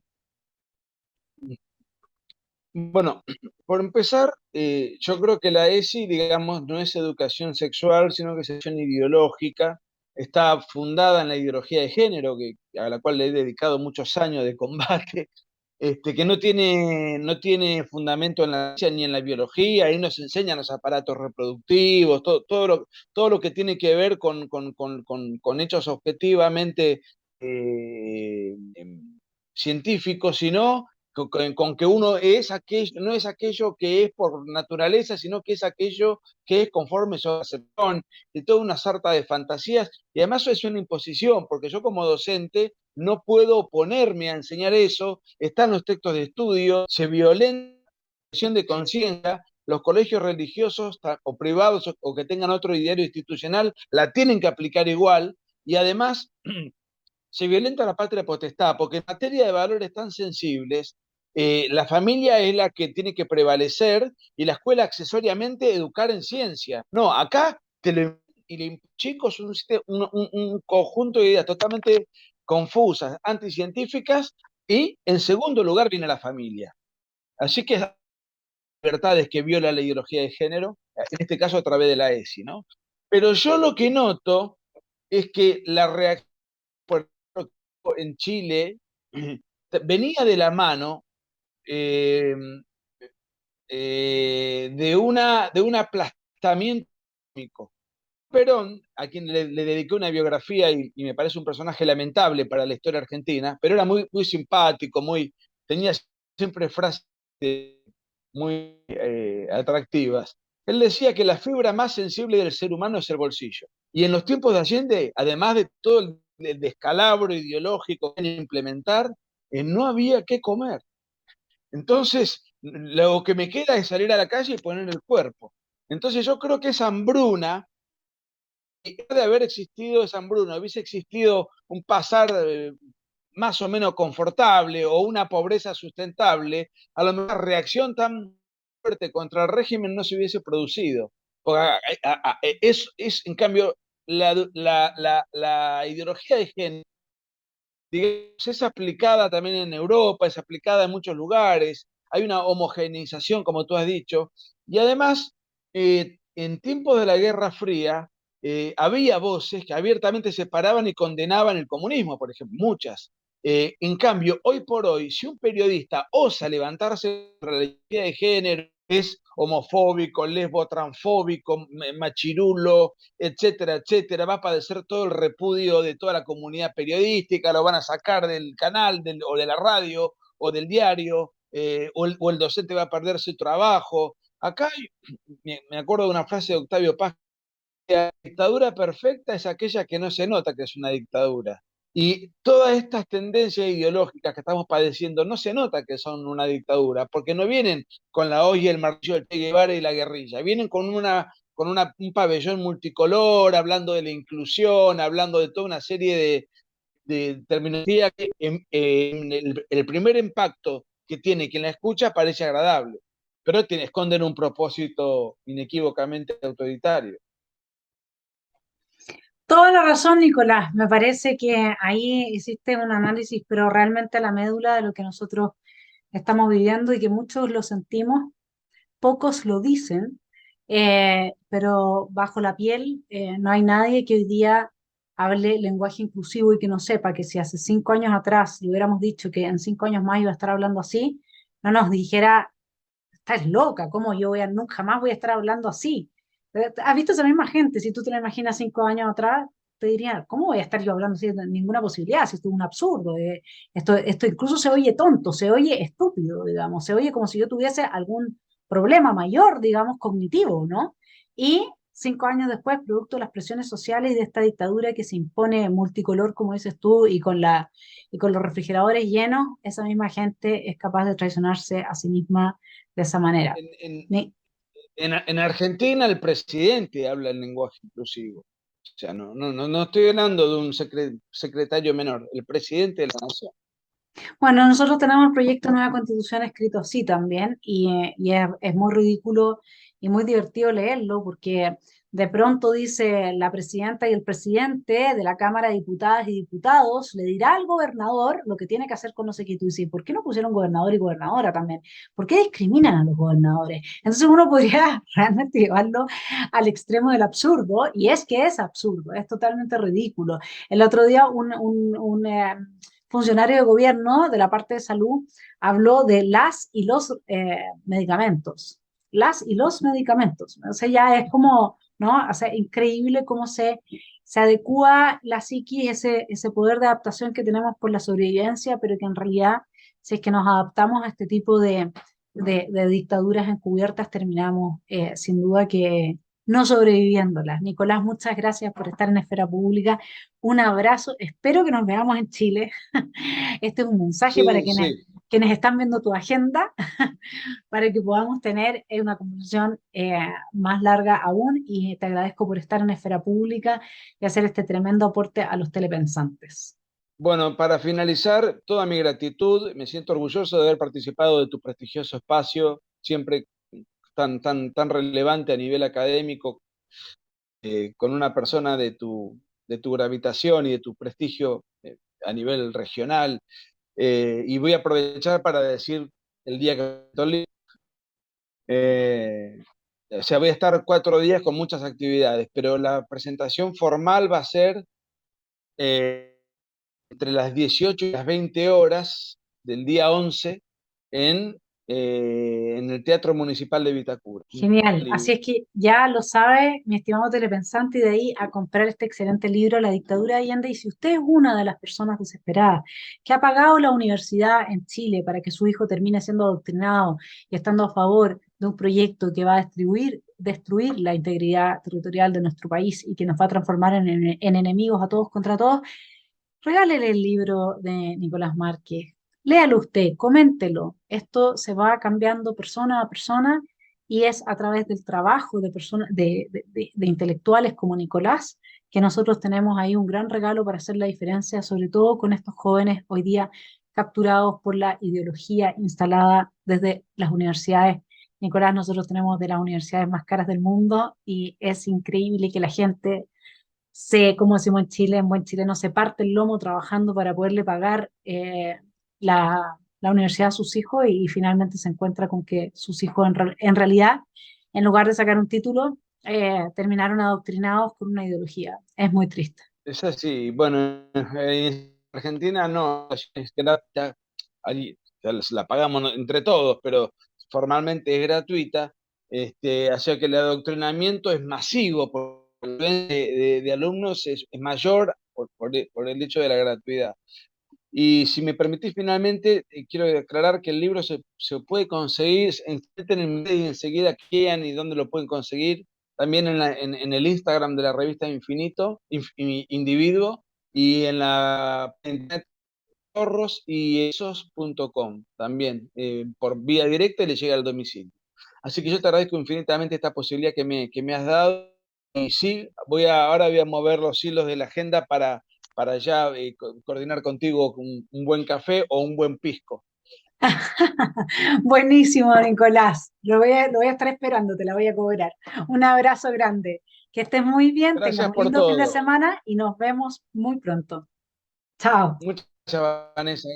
Bueno, por empezar, yo creo que la ESI, digamos, no es educación sexual, sino que es educación ideológica. Está fundada en la ideología de género, a la cual le he dedicado muchos años de combate, que no tiene fundamento en la ciencia ni en la biología. Ahí nos enseñan los aparatos reproductivos, todo lo que tiene que ver con hechos objetivamente científicos, sino con que uno es aquello, no es aquello que es por naturaleza, sino que es aquello que es conforme su acepción, de toda una sarta de fantasías. Y además eso es una imposición, porque yo como docente no puedo oponerme a enseñar eso. Están los textos de estudio, se violenta la objeción de conciencia. Los colegios religiosos o privados o que tengan otro ideario institucional la tienen que aplicar igual, y además se violenta la patria potestad, porque en materia de valores tan sensibles, la familia es la que tiene que prevalecer y la escuela accesoriamente educar en ciencia. No, acá chicos, un conjunto de ideas totalmente confusas, anticientíficas, y en segundo lugar viene la familia. Así que libertades que viola la ideología de género, en este caso a través de la ESI, ¿no? Pero yo lo que noto es que la reacción en Chile venía de la mano eh, de un aplastamiento económico. Perón, a quien le dediqué una biografía y me parece un personaje lamentable para la historia argentina, pero era muy, muy simpático, tenía siempre frases muy atractivas. Él decía que la fibra más sensible del ser humano es el bolsillo. Y en los tiempos de Allende, además de todo el descalabro ideológico que implementar, no había qué comer. Entonces, lo que me queda es salir a la calle y poner el cuerpo. Entonces yo creo que esa hambruna, de haber existido esa hambruna, hubiese existido un pasar más o menos confortable o una pobreza sustentable, a lo mejor la reacción tan fuerte contra el régimen no se hubiese producido. Porque en cambio, la ideología de género, digamos, es aplicada también en Europa, es aplicada en muchos lugares, hay una homogeneización, como tú has dicho, y además, en tiempos de la Guerra Fría, había voces que abiertamente separaban y condenaban el comunismo, por ejemplo, muchas. En cambio, hoy por hoy, si un periodista osa levantarse contra la ideología de género, es homofóbico, lesbo, transfóbico, machirulo, etcétera, etcétera, va a padecer todo el repudio de toda la comunidad periodística, lo van a sacar del canal o de la radio o del diario, o el docente va a perder su trabajo. Acá me acuerdo de una frase de Octavio Paz: la dictadura perfecta es aquella que no se nota que es una dictadura. Y todas estas tendencias ideológicas que estamos padeciendo no se nota que son una dictadura, porque no vienen con la hoja y el martillo del Che Guevara y la guerrilla, vienen un pabellón multicolor, hablando de la inclusión, hablando de toda una serie de terminología que en el primer impacto que tiene quien la escucha parece agradable, pero esconden un propósito inequívocamente autoritario. Toda la razón, Nicolás. Me parece que ahí hiciste un análisis, pero realmente a la médula de lo que nosotros estamos viviendo y que muchos lo sentimos, pocos lo dicen, pero bajo la piel no hay nadie que hoy día hable lenguaje inclusivo y que no sepa que si hace 5 años atrás le hubiéramos dicho que en 5 años más iba a estar hablando así, no nos dijera, estás loca, ¿cómo yo nunca jamás voy a estar hablando así? ¿Has visto esa misma gente? Si tú te la imaginas 5 años atrás, te dirían, ¿cómo voy a estar yo hablando así? Ninguna posibilidad, si esto es un absurdo. Esto incluso se oye tonto, se oye estúpido, digamos, se oye como si yo tuviese algún problema mayor, digamos, cognitivo, ¿no? Y 5 años después, producto de las presiones sociales y de esta dictadura que se impone multicolor, como dices tú, y con los refrigeradores llenos, esa misma gente es capaz de traicionarse a sí misma de esa manera. En, en, Ni- en Argentina el presidente habla el lenguaje inclusivo. O sea, no estoy hablando de un secretario menor, el presidente de la nación. Bueno, nosotros tenemos el proyecto de nueva constitución escrito así también y es muy ridículo y muy divertido leerlo porque de pronto dice la presidenta y el presidente de la Cámara de Diputadas y Diputados le dirá al gobernador lo que tiene que hacer con no sé qué. Y tú dices, ¿por qué no pusieron gobernador y gobernadora también? ¿Por qué discriminan a los gobernadores? Entonces uno podría realmente llevarlo al extremo del absurdo y es que es absurdo, es totalmente ridículo. El otro día un funcionario de gobierno de la parte de salud habló de las y los medicamentos. Las y los medicamentos. O sea, ya es como, ¿no? O sea, increíble cómo se adecua la psiquis, ese poder de adaptación que tenemos por la sobrevivencia, pero que en realidad, si es que nos adaptamos a este tipo de dictaduras encubiertas, terminamos sin duda que no sobreviviéndolas. Nicolás, muchas gracias por estar en Esfera Pública. Un abrazo. Espero que nos veamos en Chile. Este es un mensaje para Sí, sí. quienes están viendo tu agenda, para que podamos tener una conversación más larga aún. Y te agradezco por estar en Esfera Pública y hacer este tremendo aporte a los telepensantes. Bueno, para finalizar, toda mi gratitud, me siento orgulloso de haber participado de tu prestigioso espacio, siempre tan relevante a nivel académico, con una persona de tu gravitación y de tu prestigio a nivel regional. Y voy a aprovechar para decir el día que estoy libre. O sea, voy a estar 4 días con muchas actividades, pero la presentación formal va a ser eh, entre las 18 y las 20 horas del día 11 en el Teatro Municipal de Vitacura. Genial. Así libro. es que ya lo sabe, mi estimado telepensante, y de ahí a comprar este excelente libro, La dictadura de Allende. Y si usted es una de las personas desesperadas que ha pagado la universidad en Chile para que su hijo termine siendo adoctrinado y estando a favor de un proyecto que va a destruir la integridad territorial de nuestro país y que nos va a transformar en enemigos a todos contra todos, regálele el libro de Nicolás Márquez, léalo usted, coméntelo. Esto se va cambiando persona a persona y es a través del trabajo de personas, de intelectuales como Nicolás, que nosotros tenemos ahí un gran regalo para hacer la diferencia, sobre todo con estos jóvenes hoy día capturados por la ideología instalada desde las universidades. Nicolás, nosotros tenemos de las universidades más caras del mundo y es increíble que la gente como decimos en Chile, en buen chileno, se parte el lomo trabajando para poderle pagar la universidad a sus hijos y finalmente se encuentra con que sus hijos en realidad, en lugar de sacar un título, terminaron adoctrinados con una ideología. Es muy triste. Es así. Bueno, en Argentina no, es gratuita, ahí se la pagamos entre todos, pero formalmente es gratuita. Así que el adoctrinamiento es masivo, por el nivel de alumnos es mayor por el hecho de la gratuidad. Y si me permitís, finalmente, quiero declarar que el libro se puede conseguir, y enseguida qué y dónde lo pueden conseguir, también en el Instagram de la revista Infinito, Individuo, y en la internet ahorrosyesos.com, también, por vía directa y le llega al domicilio. Así que yo te agradezco infinitamente esta posibilidad que me has dado. Y sí, ahora voy a mover los hilos de la agenda para ya coordinar contigo un buen café o un buen pisco. Buenísimo, Nicolás. Lo voy a estar esperando, te la voy a cobrar. Un abrazo grande. Que estés muy bien, tengas Gracias un por lindo fin de todo. semana y nos vemos muy pronto. Chao. Muchas gracias, Vanessa.